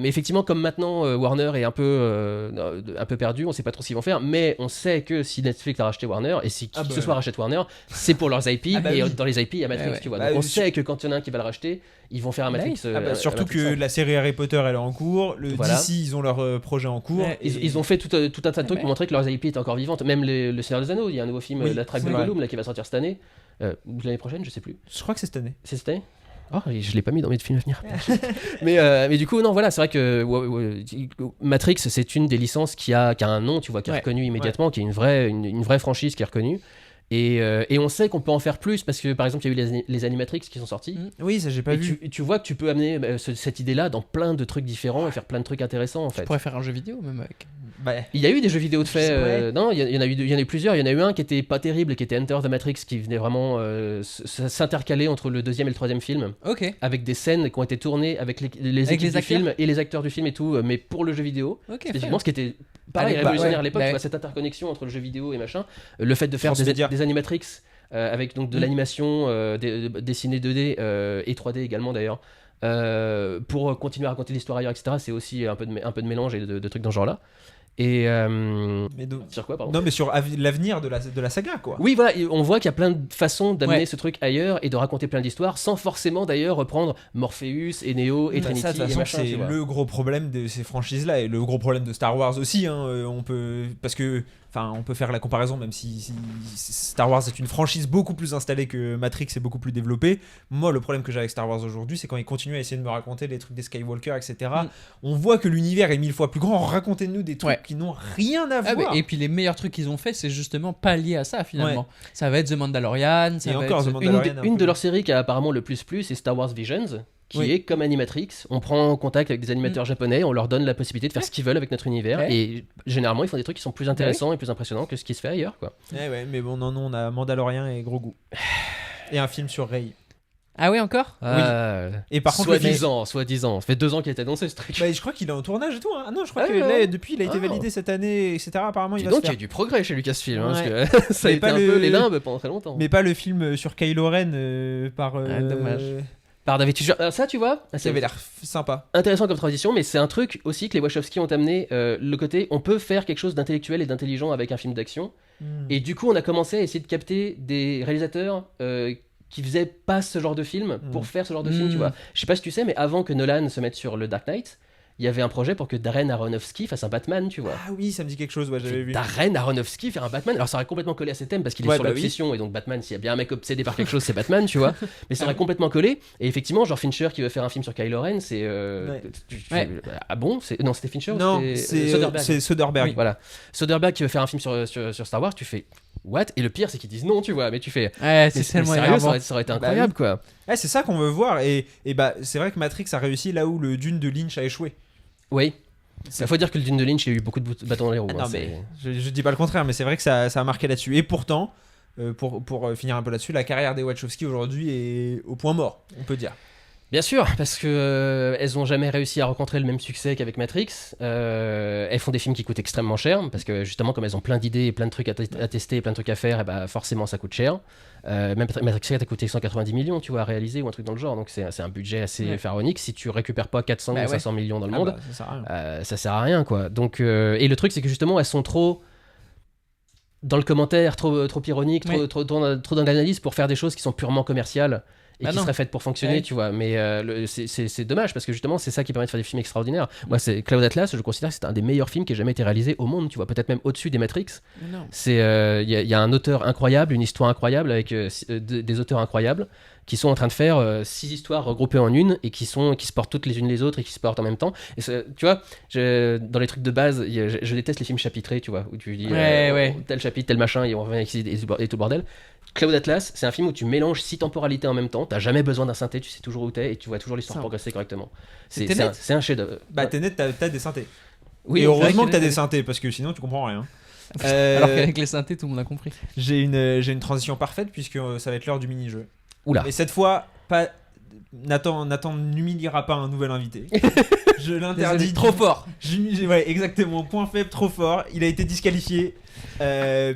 effectivement, comme maintenant Warner est un peu perdu, on sait pas trop ce qu'ils vont faire, mais on sait que si Netflix a racheté Warner et si qui Ah que bah ce soit rachète Warner, c'est pour leurs IP Ah bah et oui. dans les IP il y a Matrix, Ouais, ouais. tu vois. Bah, Donc on sur- sait que quand il y en a un qui va le racheter, ils vont faire un Bah Matrix. oui. Ah bah, surtout Matrix que 5. la série Harry Potter elle est en cours, le Voilà. DC ils ont leur projet en cours. Ouais, et- Ils ont fait tout un tas de trucs Ouais. pour montrer que leurs IP étaient encore vivantes. Même le Seigneur des Anneaux, il y a un nouveau film, Oui, La Traque c'est de vrai. Gollum, là, qui va sortir cette année. Ou l'année prochaine, je sais plus. Je crois que c'est cette année. C'est cette année Oh, je l'ai pas mis dans mes films à venir. mais du coup, non, voilà, c'est vrai que Matrix, c'est une des licences qui a un nom, tu vois, qui est Ouais. reconnu immédiatement, qui est une vraie franchise qui est reconnue. Et on sait qu'on peut en faire plus parce que par exemple il y a eu les Animatrix qui sont sortis. Oui, ça j'ai pas Et vu. tu vois que tu peux amener cette idée-là dans plein de trucs différents et faire plein de trucs intéressants en Tu fait. pourrais faire un jeu vidéo, même avec. Bah, Il y a eu des jeux vidéo de fait. Ouais. Non, il y en a eu plusieurs. Il y en a eu un qui était pas terrible, qui était Enter the Matrix, qui venait vraiment s'intercaler entre le deuxième et le troisième film, Ok. avec des scènes qui ont été tournées avec les équipes les du acteurs film et les acteurs du film et tout, mais pour le jeu vidéo. Ok. Spécifiquement, ce qui était pareil, l'époque, révolutionnaire ouais. à l'époque, Bah tu ouais. vois, cette interconnexion entre le jeu vidéo et machin. Le fait de faire Sans se dire. des animatrix avec donc de l'animation dessinée 2D et 3D également d'ailleurs. Pour continuer à raconter l'histoire ailleurs, etc. C'est aussi un peu de mélange et de trucs dans ce genre-là. Et mais donc- sur quoi, pardon? Non, mais sur l'avenir de la saga, quoi. Oui, voilà, et on voit qu'il y a plein de façons d'amener Ouais. ce truc ailleurs et de raconter plein d'histoires sans forcément d'ailleurs reprendre Morpheus et Neo et Bah, Trinity ça, de toute et façon, machin, c'est tu vois. le gros problème de ces franchises-là et le gros problème de Star Wars aussi. Hein. On peut, parce que, enfin, on peut faire la comparaison, même si Star Wars est une franchise beaucoup plus installée que Matrix et beaucoup plus développée. Moi, le problème que j'ai avec Star Wars aujourd'hui, c'est quand ils continuent à essayer de me raconter les trucs des Skywalker, etc. On voit que l'univers est 1000 fois plus grand. Racontez-nous des trucs Ouais. qui n'ont rien à Ah, voir. mais- et puis les meilleurs trucs qu'ils ont fait, c'est justement pas lié à ça finalement. Ça va être The Mandalorian, ça Et va encore, être... The Mandalorian, un Une peu. de leurs séries qui a apparemment le plus plu, c'est Star Wars Visions, qui Oui. est comme Animatrix. On prend contact avec des animateurs japonais, on leur donne la possibilité de faire ce qu'ils veulent avec notre univers. Ouais. Et généralement, ils font des trucs qui sont plus intéressants et plus impressionnants que ce qui se fait ailleurs, quoi. Ouais, mais bon, non, on a Mandalorian et gros goût. Et un film sur Rey. Ah oui, encore Et par contre, le film- soi-disant. Ça fait 2 ans qu'il a été annoncé ce truc. Bah, je crois qu'il est en tournage et tout. Hein. Ah non, je crois Ah que ouais, là, ouais. depuis, il a été Ah. validé cette année, etc. Apparemment, il Dis va donc, se il y faire. a du progrès chez Lucasfilm, hein, Ouais. parce que ça a Mais été pas un le- peu les limbes pendant très longtemps. Mais pas le film sur Kylo Ren par. Ah, dommage. Par David Fincher. Alors ça, tu vois, Ça avait l'air sympa. intéressant comme transition, mais c'est un truc aussi que les Wachowski ont amené, le côté on peut faire quelque chose d'intellectuel et d'intelligent avec un film d'action. Et du coup, on a commencé à essayer de capter des réalisateurs qui faisaient pas ce genre de film pour faire ce genre de film, tu vois. Je sais pas si tu sais, mais avant que Nolan se mette sur le Dark Knight, il y avait un projet pour que Darren Aronofsky fasse un Batman, tu vois. Ah oui, ça me dit quelque chose, ouais, j'avais vu. Darren Aronofsky faire un Batman, alors ça aurait complètement collé à ses thèmes parce qu'il est Ouais, sur bah l'obsession et donc Batman, s'il y a bien un mec obsédé par quelque chose, c'est Batman, tu vois. Mais ça aurait complètement collé. Et effectivement, genre Fincher qui veut faire un film sur Kylo Ren, c'est. Ouais. Ah bon Non, c'était Fincher ou Non, c'était c'est c'est Soderbergh. Oui, voilà. Soderbergh qui veut faire un film sur Star Wars, tu fais what? Et le pire, c'est qu'ils disent non, tu vois. Mais tu fais. Ouais, Mais c'est tellement sérieux, énervant. ça aurait été incroyable, quoi. Ouais, c'est ça qu'on veut voir. Et bah, c'est vrai que Matrix a réussi là où le Dune de Lynch a échoué. Oui. Il faut dire que le Dune de Lynch, il y a eu beaucoup de bâtons dans les roues. Ah, non, hein, mais c'est- je dis pas le contraire, mais c'est vrai que ça a marqué là-dessus. Et pourtant, pour finir un peu là-dessus, la carrière des Wachowski aujourd'hui est au point mort, on peut dire. Bien sûr, parce que elles ont jamais réussi à rencontrer le même succès qu'avec Matrix. Elles font des films qui coûtent extrêmement cher, parce que justement, comme elles ont plein d'idées et plein de trucs à tester et plein de trucs à faire, et bah forcément ça coûte cher. Même Matrix 4 a coûté 190 millions, tu vois, à réaliser ou un truc dans le genre, donc c'est un budget assez pharaonique. Si tu récupères pas 400 Bah ou 500 millions dans le Ah monde, bah, ça sert à rien. ça sert à rien, quoi. Donc, et le truc, c'est que justement, elles sont trop dans le commentaire, trop ironique, Oui. trop dans l'analyse pour faire des choses qui sont purement commerciales et Bah qui non. seraient faites pour fonctionner, Ouais. tu vois. Mais c'est dommage parce que justement, c'est ça qui permet de faire des films extraordinaires. Moi, c'est Cloud Atlas, je considère que c'est un des meilleurs films qui ait jamais été réalisé au monde, tu vois. Peut-être même au-dessus des Matrix. Non. C'est il y a un auteur incroyable, une histoire incroyable avec des auteurs incroyables qui sont en train de faire 6 histoires regroupées en une et qui se portent toutes les unes les autres et qui se portent en même temps. Et tu vois, dans les trucs de base, je déteste les films chapitrés, tu vois, où tu dis Ouais. tel chapitre, tel machin et on revient ici et tout le bordel. Cloud Atlas, c'est un film où tu mélanges 6 temporalités en même temps, t'as jamais besoin d'un synthé, tu sais toujours où t'es et tu vois toujours l'histoire Ça. progresser correctement. C'est Tenet c'est un chef-d'œuvre. Bah, Tenet, t'as des synthés. Oui, Et c'est vrai heureusement que que t'as Tenet, des synthés, parce que sinon tu comprends rien. Alors qu'avec les synthés, tout le monde a compris. J'ai une transition parfaite, puisque ça va être l'heure du mini-jeu. Oula. Et cette fois, pas. Nathan n'humiliera pas un nouvel invité. Je l'interdis. Désolé, trop fort. Ouais, exactement. Point faible, trop fort. Il a été disqualifié.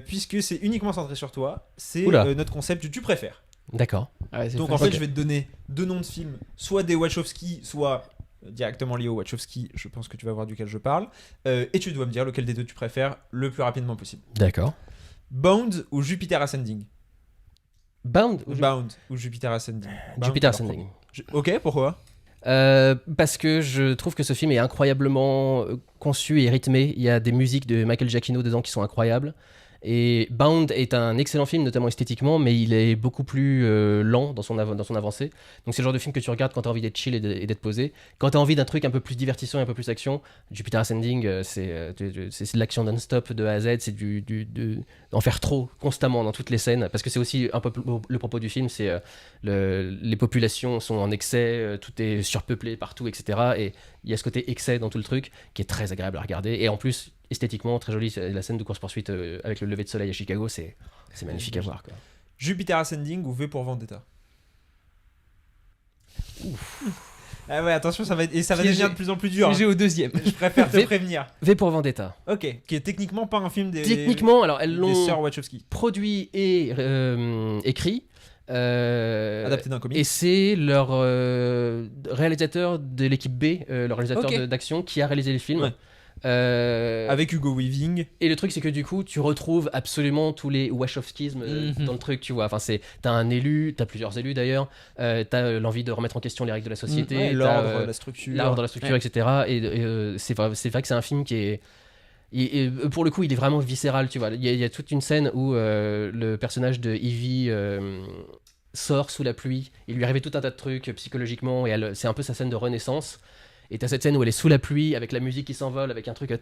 Puisque c'est uniquement centré sur toi. C'est Oula. notre concept du tu préfères. D'accord. Donc en fait, je vais te donner 2 noms de films, soit des Wachowski, soit directement liés aux Wachowski. Je pense que tu vas voir duquel je parle. Et tu dois me dire lequel des deux tu préfères le plus rapidement possible. D'accord. Bound ou Jupiter Ascending. Bound Bound ou Jupiter Ascending. Bound, Jupiter alors, Ascending. Ok, pourquoi? Parce que je trouve que ce film est incroyablement conçu et rythmé. Il y a des musiques de Michael Giacchino dedans qui sont incroyables. Et Bound est un excellent film, notamment esthétiquement, mais il est beaucoup plus lent dans son avancée. Donc c'est le genre de film que tu regardes quand tu as envie d'être chill et d'être posé. Quand tu as envie d'un truc un peu plus divertissant et un peu plus action, Jupiter Ascending, c'est de l'action non-stop de A à Z, c'est d'en faire trop constamment dans toutes les scènes, parce que c'est aussi un peu le propos du film, c'est les populations sont en excès, tout est surpeuplé partout, etc. Et il y a ce côté excès dans tout le truc qui est très agréable à regarder. Et en plus, esthétiquement très jolie. La scène de course-poursuite avec le lever de soleil à Chicago, c'est magnifique à voir, quoi. Jupiter Ascending ou V pour Vendetta. Ah ouais, attention, ça va devenir de plus en plus dur. J'ai au deuxième. Je préfère te prévenir. V pour Vendetta. Ok, qui est techniquement pas un film des Techniquement, alors elles des l'ont sœurs Wachowski. produit et écrit. Adapté d'un comic. Et c'est leur réalisateur de l'équipe B, leur réalisateur Ok. d'action, qui a réalisé le film. Ouais. Euh, Avec Hugo Weaving. Et le truc, c'est que du coup, tu retrouves absolument tous les Wachowskismes dans le truc, tu vois. Enfin, t'as un élu, t'as plusieurs élus d'ailleurs, t'as l'envie de remettre en question les règles de la société, Ouais, t'as, l'ordre, la structure. l'ordre, la structure, etc. Et c'est vrai que c'est un film qui est. Et pour le coup, il est vraiment viscéral, tu vois. Il y a toute une scène où le personnage de Evie sort sous la pluie. Il lui arrivait tout un tas de trucs psychologiquement, et c'est un peu sa scène de renaissance. Et t'as cette scène où elle est sous la pluie, avec la musique qui s'envole, avec un truc et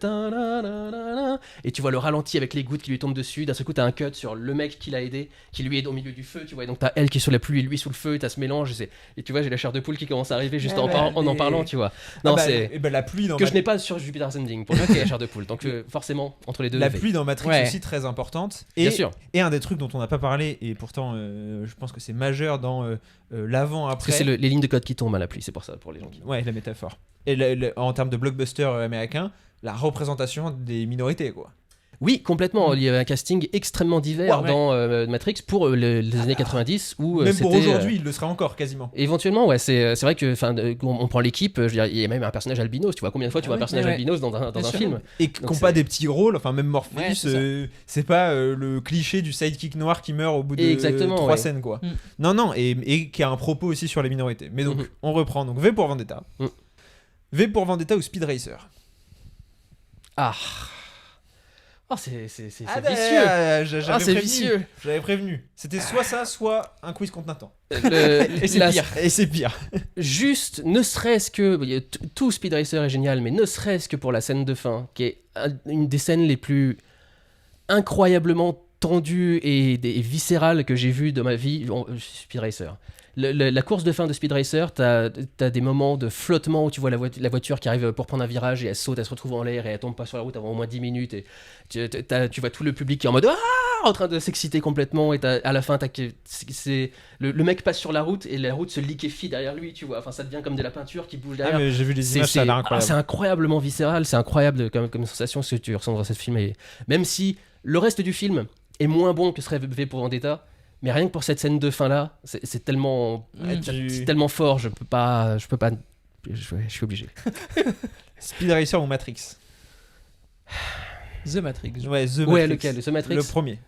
tu vois le ralenti avec les gouttes qui lui tombent dessus. D'un seul coup, t'as un cut sur le mec qui l'a aidé, qui lui est au milieu du feu, tu vois. Et donc t'as elle qui est sous la pluie et lui sous le feu, et t'as ce mélange. Et tu vois, j'ai la chair de poule qui commence à arriver juste en parlant, tu vois. Non, c'est. Et ben la pluie dans Que je n'ai pas sur Jupiter Ascending, pour le coup, la chair de poule. Donc forcément, entre les deux. la V. pluie dans Matrix Ouais. aussi très importante. Bien sûr. Et un des trucs dont on n'a pas parlé, et pourtant je pense que c'est majeur dans Parce l'avant-après. que c'est les lignes de code qui tombent à la pluie, c'est pour ça, pour les gens qui. Ouais, la métaphore. Et en termes de blockbuster américain, la représentation des minorités, quoi. Oui, complètement. Il y avait un casting extrêmement divers Ouais. dans Matrix pour les années 90 où Même pour c'était, aujourd'hui, il le serait encore quasiment. éventuellement, ouais, c'est vrai que on prend l'équipe, je veux dire, il y a même un personnage albinos, tu vois combien de fois tu vois un personnage ouais. albinos dans un sûr. film. Et qui Donc n'ont pas c'est- des petits rôles, enfin même Morpheus, Ouais, c'est c'est pas le cliché du sidekick noir qui meurt au bout de Exactement, 3 ouais. scènes, quoi. Mm. Non, et qui a un propos aussi sur les minorités. Mais donc, Mhm. on reprend. Donc V pour Vendetta. Mm. V pour Vendetta ou Speed Racer. Ah. Oh, c'est vicieux. J'avais c'est prévenu. vicieux. J'avais prévenu. C'était soit ça, soit un quiz contre Nathan. Et c'est pire. Et c'est pire. Juste, ne serait-ce que tout Speed Racer est génial, mais ne serait-ce que pour la scène de fin, qui est une des scènes les plus incroyablement tendues et viscérales que j'ai vues de ma vie, Speed Racer. La course de fin de Speed Racer, t'as des moments de flottement où tu vois la voiture qui arrive pour prendre un virage et elle saute, elle se retrouve en l'air et elle tombe pas sur la route avant au moins 10 minutes et tu vois tout le public qui est en mode en train de s'exciter complètement et à la fin le mec passe sur la route et la route se liquéfie derrière lui, tu vois. Enfin, ça devient comme de la peinture qui bouge derrière. Mais j'ai vu les images, ça a l'air incroyable. C'est incroyablement viscéral, c'est incroyable comme sensation ce que tu ressens dans ce film. Et même si le reste du film est moins bon que serait V pour Vendetta, mais rien que pour cette scène de fin là, c'est tellement, c'est tellement fort, je peux pas, je suis obligé. Speed Racer ou Matrix. The Matrix. Ouais, The Matrix. Ouais, lequel, The Matrix. Le premier.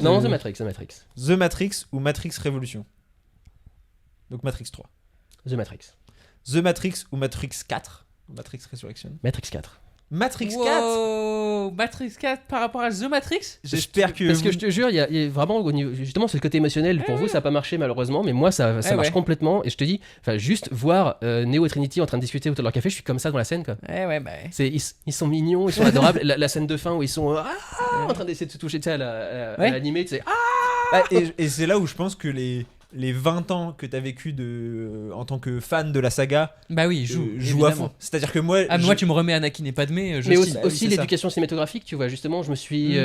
Non, The Matrix. The Matrix ou Matrix Révolution. Donc Matrix 3. The Matrix. The Matrix ou Matrix 4. Matrix Resurrection. Matrix 4. Matrix 4. Wow, Matrix 4 par rapport à The Matrix. J'espère que. Parce que je te jure, il y a vraiment au niveau, justement, c'est le côté émotionnel. Pour vous, ça n'a pas marché malheureusement, mais moi, ça marche ouais. complètement. Et je te dis, juste voir Neo et Trinity en train de discuter autour de leur café, je suis comme ça dans la scène, quoi. Ouais, bah. Ils sont mignons, ils sont adorables. La scène de fin où ils sont en train d'essayer de se toucher, tu sais, à l'animé, tu sais. Et c'est là où je pense que les 20 ans que t'as vécu en tant que fan de la saga Bah oui, joue à évidemment. fond. C'est-à-dire que moi. Ah, mais moi, tu me remets Anakin et Padmé. Mais signe. aussi c'est l'éducation cinématographique, tu vois, justement, je me suis...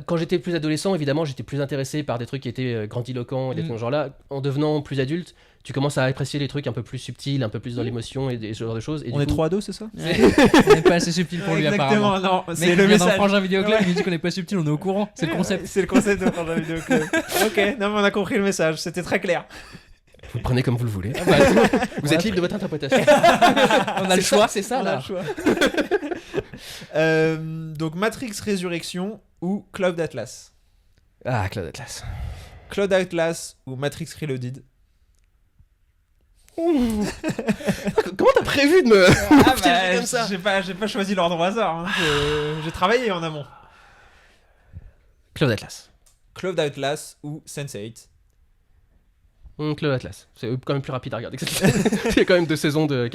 quand j'étais plus adolescent, évidemment, j'étais plus intéressé par des trucs qui étaient grandiloquents et des trucs dans ce genre-là. En devenant plus adulte, tu commences à apprécier les trucs un peu plus subtils, un peu plus dans l'émotion et ce genre de choses. Et On est trop ados, c'est ça? Ouais. On n'est pas assez subtil pour lui, apparemment. Exactement, non, Mec, c'est il le vient dans message. Frangin Vidéo Club, il nous dit qu'on n'est pas subtil, on est au courant. C'est le concept. C'est le concept de Frangin Vidéo Club. Ok, non mais on a compris le message, c'était très clair. Vous le prenez comme vous le voulez. Vous êtes libre de votre interprétation. On a le choix. C'est ça, On a là. le choix. Donc Matrix Résurrection ou Cloud Atlas. Ah, Cloud Atlas. Cloud Atlas ou Matrix Reloaded. Comment t'as prévu de me piéger comme ça? J'ai pas choisi l'ordre au hasard. Hein. J'ai travaillé en amont. Cloud Atlas. Cloud Atlas ou Sense8. Cloud Atlas. C'est quand même plus rapide à regarder que ça. Il y a quand même 2 saisons de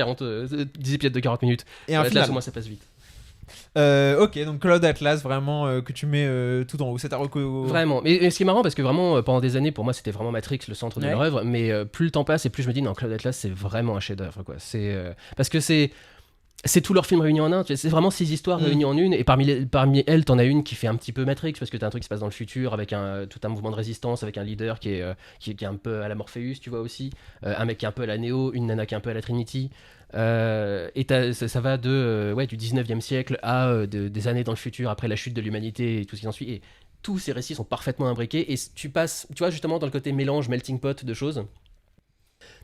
10 épisodes de 40 minutes. Et un Atlas, final. au moins, ça passe vite. Ok, donc Cloud Atlas, vraiment que tu mets tout en haut. C'est ta reco. Vraiment. Mais ce qui est marrant, parce que vraiment, pendant des années, pour moi, c'était vraiment Matrix le centre de Ouais. leur œuvre. Mais plus le temps passe et plus je me dis, non, Cloud Atlas, c'est vraiment un chef-d'œuvre, quoi. Parce que c'est tous leurs films réunis en un. C'est vraiment 6 histoires réunies en une. Et parmi elles, t'en as une qui fait un petit peu Matrix, parce que t'as un truc qui se passe dans le futur avec tout un mouvement de résistance, avec un leader qui est un peu à la Morpheus, tu vois aussi. Un mec qui est un peu à la Neo, une nana qui est un peu à la Trinity. Et ça va du 19e siècle à des années dans le futur, après la chute de l'humanité et tout ce qui s'ensuit. Et tous ces récits sont parfaitement imbriqués. Et tu passes, tu vois, justement, dans le côté mélange, melting pot de choses.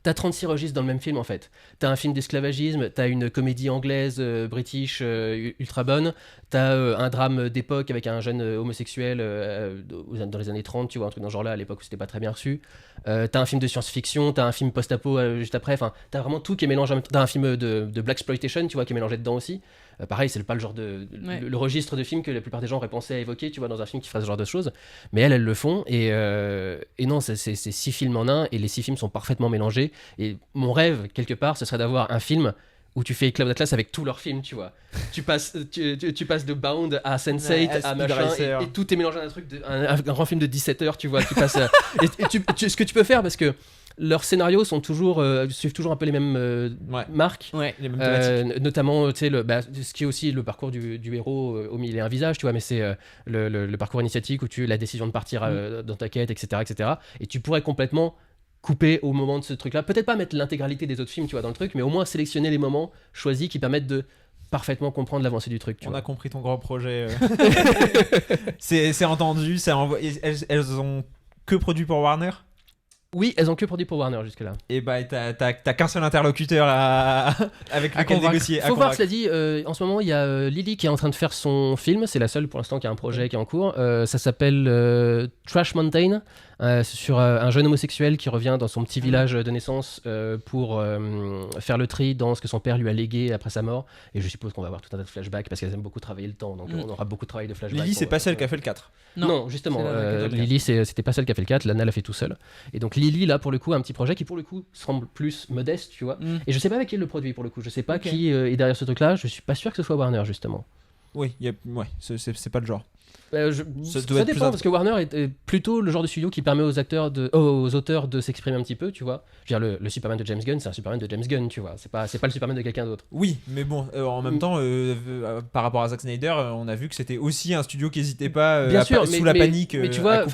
T'as 36 registres dans le même film en fait. T'as un film d'esclavagisme, t'as une comédie anglaise, british, ultra bonne, t'as un drame d'époque avec un jeune homosexuel dans les années 30, tu vois, un truc dans ce genre là, à l'époque où c'était pas très bien reçu. T'as un film de science-fiction, t'as un film post-apo juste après, enfin, t'as vraiment tout qui est mélangé en même temps. T'as un film de blaxploitation, tu vois, qui est mélangé dedans aussi. Pareil, c'est pas le genre le registre de film que la plupart des gens auraient pensé à évoquer, tu vois, dans un film qui ferait ce genre de choses. Mais elles le font. Et non, c'est 6 films en un, et les 6 films sont parfaitement mélangés. Et mon rêve, quelque part, ce serait d'avoir un film où tu fais Cloud Atlas avec tous leurs films, tu vois. Tu passes de Bound à Sense8 à machin, et tout est mélangé dans un truc, un grand film de 17 heures, tu vois. Qui passe, ce que tu peux faire, parce que leurs scénarios sont suivent toujours un peu les mêmes marques, les mêmes thématiques. notamment tu sais, ce qui est aussi le parcours du héros au milieu et un visage, tu vois, mais c'est le parcours initiatique où la décision de partir dans ta quête, etc. Et tu pourrais complètement couper au moment de ce truc-là, peut-être pas mettre l'intégralité des autres films, tu vois, dans le truc, mais au moins sélectionner les moments choisis qui permettent de parfaitement comprendre l'avancée du truc. On a compris ton grand projet. C'est entendu. Elles ont que produit pour Warner. Oui, elles ont que produit pour Warner jusque-là. Et bah, t'as qu'un seul interlocuteur avec lequel négocier. Faut voir, cela dit, en ce moment, il y a Lily qui est en train de faire son film. C'est la seule pour l'instant qui a un projet qui est en cours. Ça s'appelle Trash Mountain. C'est sur un jeune homosexuel qui revient dans son petit village de naissance pour faire le tri dans ce que son père lui a légué après sa mort. Et je suppose qu'on va avoir tout un tas de flashbacks parce qu'elles aiment beaucoup travailler le temps. Donc on aura beaucoup de travail de flashbacks. Lily, c'est pas celle qui a fait le 4. Non, justement. Lily, c'était pas celle qui a fait le 4. Lana l'a fait tout seul. Et donc Lily, là, pour le coup, a un petit projet qui, pour le coup, semble plus modeste, tu vois. Et je sais pas avec qui il le produit, pour le coup. Je sais pas qui est derrière ce truc-là. Je suis pas sûr que ce soit Warner, justement. Oui, c'est pas le genre. Ça dépend, parce que Warner est plutôt le genre de studio qui permet aux auteurs de s'exprimer un petit peu, tu vois. Je veux dire, le Superman de James Gunn, c'est un Superman de James Gunn, tu vois. C'est pas le Superman de quelqu'un d'autre. Oui, mais bon, en même temps, par rapport à Zack Snyder, on a vu que c'était aussi un studio qui n'hésitait pas sous la panique. Mais tu vois,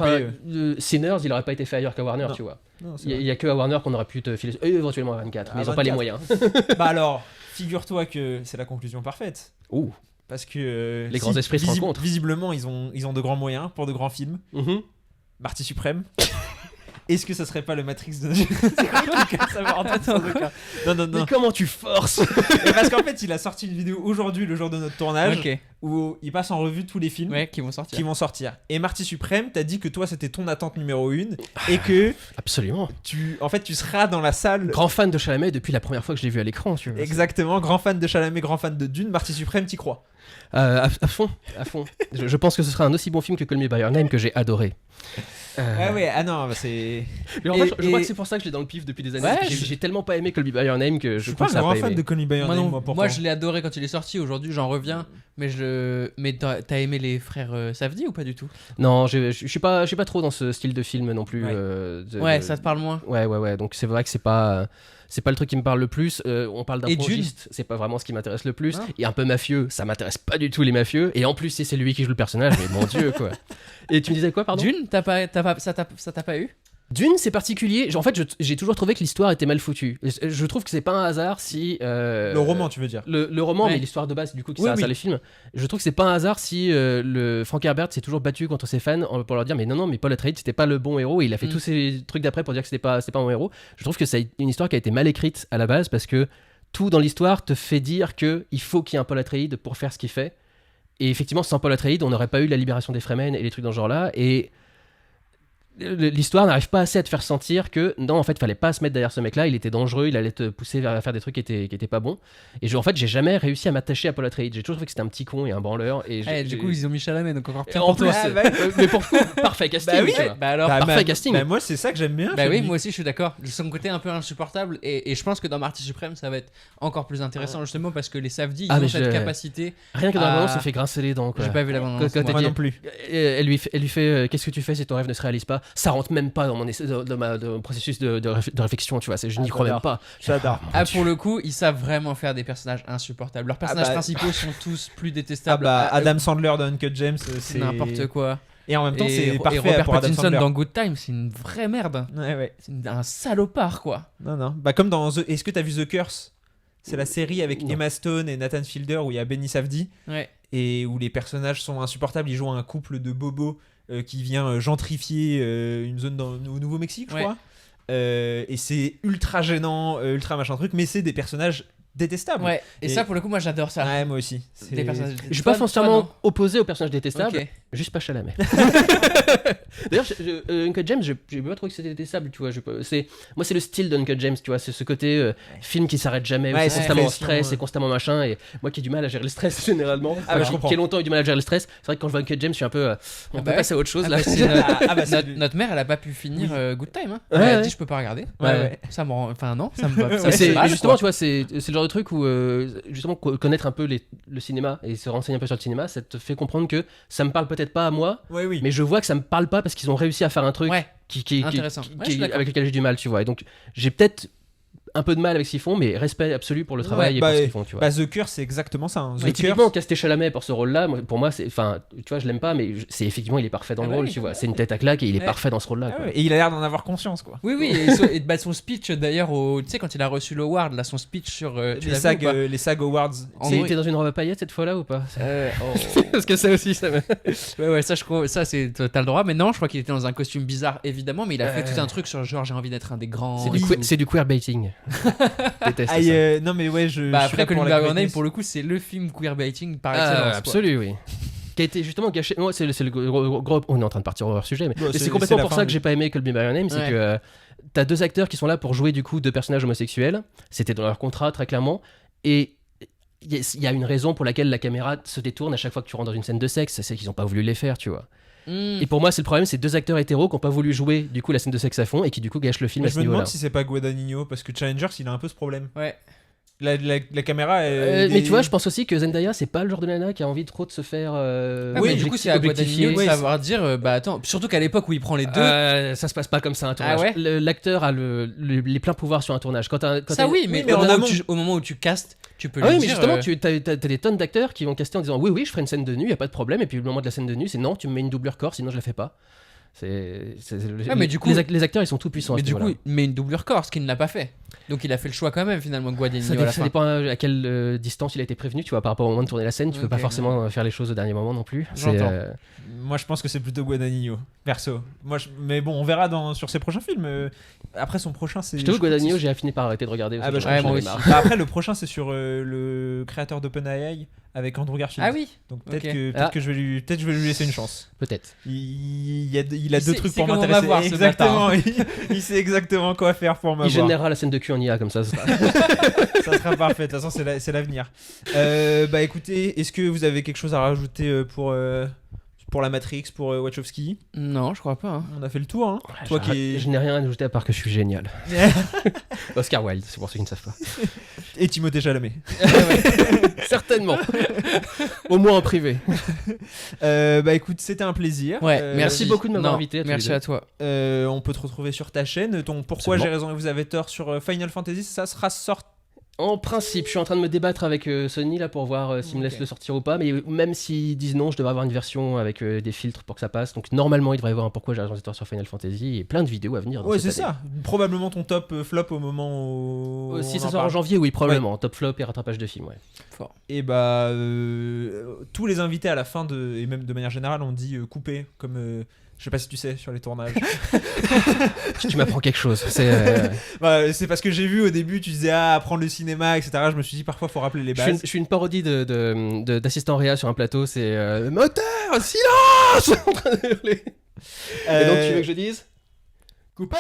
Sinners, il aurait pas été fait ailleurs qu'à Warner, tu vois. Il y a que à Warner qu'on aurait pu te filer, éventuellement à 24, mais ils ont pas les moyens. Bah alors, figure-toi que c'est la conclusion parfaite. Ouh. Parce que les grands esprits se rencontrent. Visiblement, ils ont de grands moyens pour de grands films. Marty Suprême. Est-ce que ça serait pas le Matrix de... C'est quoi le cas de savoir Non. Mais comment tu forces? Parce qu'en fait, il a sorti une vidéo aujourd'hui, le jour de notre tournage, où il passe en revue tous les films qui vont sortir. Et Marty Suprême, t'as dit que toi, c'était ton attente numéro 1 et que... Absolument. Tu seras dans la salle... Grand fan de Chalamet depuis la première fois que je l'ai vu à l'écran. Tu vois, exactement, grand fan de Chalamet, grand fan de Dune. Marty Suprême, t'y crois? À fond. Je pense que ce sera un aussi bon film que Call Me By Your Name, que j'ai adoré. Non, c'est... Je crois que c'est pour ça que je l'ai dans le pif depuis des années. J'ai tellement pas aimé Call Me By Your Name que je crois que ça a pas aimé. Je suis pas un grand fan de Call Me By Your Name, moi je l'ai adoré quand il est sorti, aujourd'hui j'en reviens. Mais t'as aimé les frères Safdie ou pas du tout? Non, je suis pas trop dans ce style de film non plus. Ça te parle moins. Ouais. Donc c'est vrai que c'est pas le truc qui me parle le plus. On parle d'un progiste, c'est pas vraiment ce qui m'intéresse le plus. Et un peu mafieux, ça m'intéresse pas du tout les mafieux. Et en plus, c'est lui qui joue le personnage, mais mon Dieu quoi. Et tu me disais quoi, pardon? Dune, ça t'a pas eu? Dune, c'est particulier. En fait, j'ai toujours trouvé que l'histoire était mal foutue. Je trouve que c'est pas un hasard si... le roman, tu veux dire? Le roman, mais l'histoire de base, du coup, qui sert à les films. Je trouve que c'est pas un hasard si le Frank Herbert s'est toujours battu contre ses fans pour leur dire mais non, mais Paul Atreides, c'était pas le bon héros. Et il a fait tous ces trucs d'après pour dire que c'était pas un bon héros. Je trouve que c'est une histoire qui a été mal écrite à la base parce que tout dans l'histoire te fait dire qu'il faut qu'il y ait un Paul Atreides pour faire ce qu'il fait. Et effectivement, sans Paul Atreides, on n'aurait pas eu la libération des Fremen et les trucs dans ce genre-là. Et l'histoire n'arrive pas assez à te faire sentir que non, en fait, fallait pas se mettre derrière ce mec-là, il était dangereux, il allait te pousser vers faire des trucs qui étaient pas bons. Et en fait, j'ai jamais réussi à m'attacher à Paul Atreides. J'ai toujours trouvé que c'était un petit con et un branleur. Et Du coup, ils ont mis Chalamet, donc encore et pire en pour plus, toi. mais pour le coup, parfait casting. Bah oui, tu vois. Bah alors, parfait casting. Bah, moi, c'est ça que j'aime bien. bah chez oui, lui. moi aussi je suis d'accord. Son côté un peu insupportable et je pense que dans Marty Suprême ça va être encore plus intéressant justement parce que les Safdie ils Ah, ont mais cette capacité. Rien que dans la Ah. bande-annonce, ça fait grincer les dents. Quoi. J'ai pas vu la bande-annonce, Quand moi. Moi dit- non plus. Elle lui fait qu'est-ce que tu fais si ton rêve ne se réalise pas? Ça rentre même pas dans mon processus de réflexion, tu vois. Je n'y crois même pas. J'adore. Ah pour le coup ils savent vraiment faire des personnages insupportables. Leurs personnages bah- principaux sont tous plus Ah détestables. bah, Adam Sandler dans Uncut James, c'est N'importe quoi. Et en même temps, Et c'est et parfait Robert pour Adam Pattinson Sandler. dans Good Time c'est une vraie merde. Ouais. C'est un salopard quoi. Non. Bah, comme dans Est-ce que t'as vu The Curse? C'est la série avec Non. Emma Stone et Nathan Fielder où il y a Benny Safdie Ouais. et où les personnages sont insupportables. Ils jouent un couple de bobos qui vient gentrifier une zone au Nouveau-Mexique, je Ouais. crois. Et c'est ultra gênant, ultra machin truc, mais c'est des personnages détestables. Ouais. Et ça pour le coup moi j'adore ça. Ouais, moi aussi. C'est- Des personnages. Je suis pas Toi, foncièrement non opposé aux personnages détestables, Ok. juste pas Chalamet. D'ailleurs, Uncut James, j'ai pas trouvé que c'était détestable, tu vois. Moi, c'est le style d'Uncut James, tu vois. C'est ce côté film qui s'arrête jamais, où Ouais, c'est c'est constamment en pression, stress, ouais. c'est constamment machin. Et moi qui ai du mal à gérer le stress généralement, Ah bah, je comprends. qui ai longtemps eu du mal à gérer le stress, c'est vrai que quand je vois Uncut James, je suis un peu. On Ah peut bah passer à autre chose Ah là. bah, c'est notre, Ah bah, c'est notre mère, elle a pas pu finir Good Time. Hein. Ouais, Elle a ouais. dit je peux pas regarder. Ouais. Ça me rend. Enfin non, ça me va. Ça Mais me fait mal, justement, quoi. tu vois, c'est le genre de truc où justement connaître un peu le cinéma et se renseigner un peu sur le cinéma, ça te fait comprendre que ça me parle peut-être pas à moi, oui. mais je vois que ça me parle pas parce qu'ils ont réussi à faire un truc Ouais. qui Intéressant. Ouais, je suis d'accord. avec lequel j'ai du mal, tu vois. Et donc j'ai peut-être un peu de mal avec ce qu'ils font, mais respect absolu pour le travail et bah, pour ce qu'ils font, tu vois. Bah, The Curse, c'est exactement ça. Hein. Et The typiquement, Curse, caster Chalamet pour ce rôle-là, pour moi, c'est, enfin, tu vois, je l'aime pas, mais c'est effectivement, il est parfait dans Ah le bah rôle, oui. tu vois. C'est une tête à claque et il est Ouais. parfait dans ce rôle-là. ah quoi. ouais, et il a l'air d'en avoir conscience, quoi. Oui, et bah, son speech d'ailleurs, tu sais, quand il a reçu l'award, là, son speech sur. Tu l'as vu ou pas Les SAG Awards. En Il gros, était dans une robe à paillettes cette fois-là ou pas oh. Parce que ça aussi, ça me. Ouais, ça, je crois, ça, c'est, t'as le droit, mais non, je crois qu'il était dans un costume bizarre, évidemment, mais il a fait Ouais. tout un truc sur genre, j'ai envie d'être un des grands. C'est du queerbaiting. Déteste Ah, ça. non, mais ouais, je. Bah, je suis après, là pour Colin la Barney, queerness. pour le coup, c'est le film queerbaiting par Ah, excellence. quoi. absolu, oui. Qui a été justement gâché. Moi, c'est le gros. On est en train de partir hors sujet, mais, Bon, mais c'est c'est complètement la pour fin ça du- que j'ai pas aimé Call Me By Your Name, c'est Ouais. que t'as deux acteurs qui sont là pour jouer du coup deux personnages homosexuels. C'était dans leur contrat très clairement, et il y a une raison pour laquelle la caméra se détourne à chaque fois que tu rentres dans une scène de sexe, c'est qu'ils ont pas voulu les faire, tu vois. Mm. Et pour moi, c'est le problème, c'est deux acteurs hétéros qui ont pas voulu jouer du coup la scène de sexe à fond et qui du coup gâchent le film Mais à je ce me niveau-là. demande si c'est pas Guadagnino, parce que Challengers, il a un peu ce problème. Ouais. La caméra. Mais tu vois, je pense aussi que Zendaya, c'est pas le genre de nana qui a envie trop de se faire. Ah, mais du coup, c'est à Guadagnino de oui, savoir dire, bah attends, surtout qu'à l'époque où il prend les deux. Ça se passe pas comme ça un tournage. Ah ouais L'acteur a les pleins pouvoirs sur un tournage. Ça oui, mais, mais au, en moment amont. au moment où tu castes, tu peux Ah lui oui, mais dire. justement, tu as des tonnes d'acteurs qui vont caster en disant oui, je ferai une scène de nu, y a pas de problème. Et puis au moment de la scène de nu, c'est non, tu me mets une doublure corps, sinon je la fais pas. mais du coup- les acteurs, ils sont tout puissants. à Mais ce du coup, niveau-là. il met une doublure corps, ce qu'il ne l'a pas fait. Donc il a fait le choix quand même finalement Guadagnino à la ça fin. dépend à quelle distance il a été prévenu, tu vois, par rapport au moment de tourner la scène. Tu peux Ok, pas forcément faire les choses au dernier moment non plus. J'entends. Moi, je pense que c'est plutôt Guadagnino, perso. Mais bon, on verra sur ses prochains films. Après, son prochain, c'est. Je t'avoue, crois que Guadagnino, c'est- j'ai fini par arrêter de regarder. Ah bah, aussi, ouais, j'en moi ai aussi. marre. Bah, après, le prochain, c'est sur le créateur d'OpenAI avec Andrew Garfield. Ah oui. Donc peut-être Ok. que je vais lui laisser une chance. Peut-être. Il a deux sait- trucs sait pour comment m'intéresser. m'avoir, ce Exactement. il sait exactement quoi faire pour Il m'avoir. générera la scène de cul en IA comme ça. ça sera- Ça sera parfait. De toute façon, c'est l'avenir. Bah écoutez, est-ce que vous avez quelque chose à rajouter pour la Matrix, pour Wachowski? Non, je crois pas. Hein. On a fait le tour. Hein. Toi qui Je n'ai rien à ajouter à part que je suis génial. Oscar Wilde, c'est pour ceux qui ne savent pas. et Timothée Chalamet. Certainement. Au moins en privé. Bah écoute, c'était un plaisir. Ouais, merci beaucoup de m'avoir Non, invité à tous Merci les deux. à toi. On peut te retrouver sur ta chaîne. Ton Pourquoi Absolument. j'ai raison et vous avez tort sur Final Fantasy, ça sera sorti. En principe, je suis en train de me débattre avec Sony là pour voir s'ils me laissent Ok. le sortir ou pas. Mais même s'ils disent non, je devrais avoir une version avec des filtres pour que ça passe. Donc normalement, il devrait y avoir un pourquoi j'ai raison et tort sur Final Fantasy et plein de vidéos à venir. dans Ouais, cette c'est année. ça. probablement ton top flop au moment où. Si on ça en sort en parle. janvier, oui, probablement. Top flop et rattrapage de film, ouais. Et tous les invités à la fin et même de manière générale on dit couper comme je sais pas si tu sais sur les tournages. Tu m'apprends quelque chose. C'est parce que j'ai vu au début tu disais apprendre le cinéma etc. Je me suis dit parfois faut rappeler les bases. Je suis une parodie d'assistant réa sur un plateau. C'est moteur, silence en train de hurler. Et donc tu veux que je dise couper?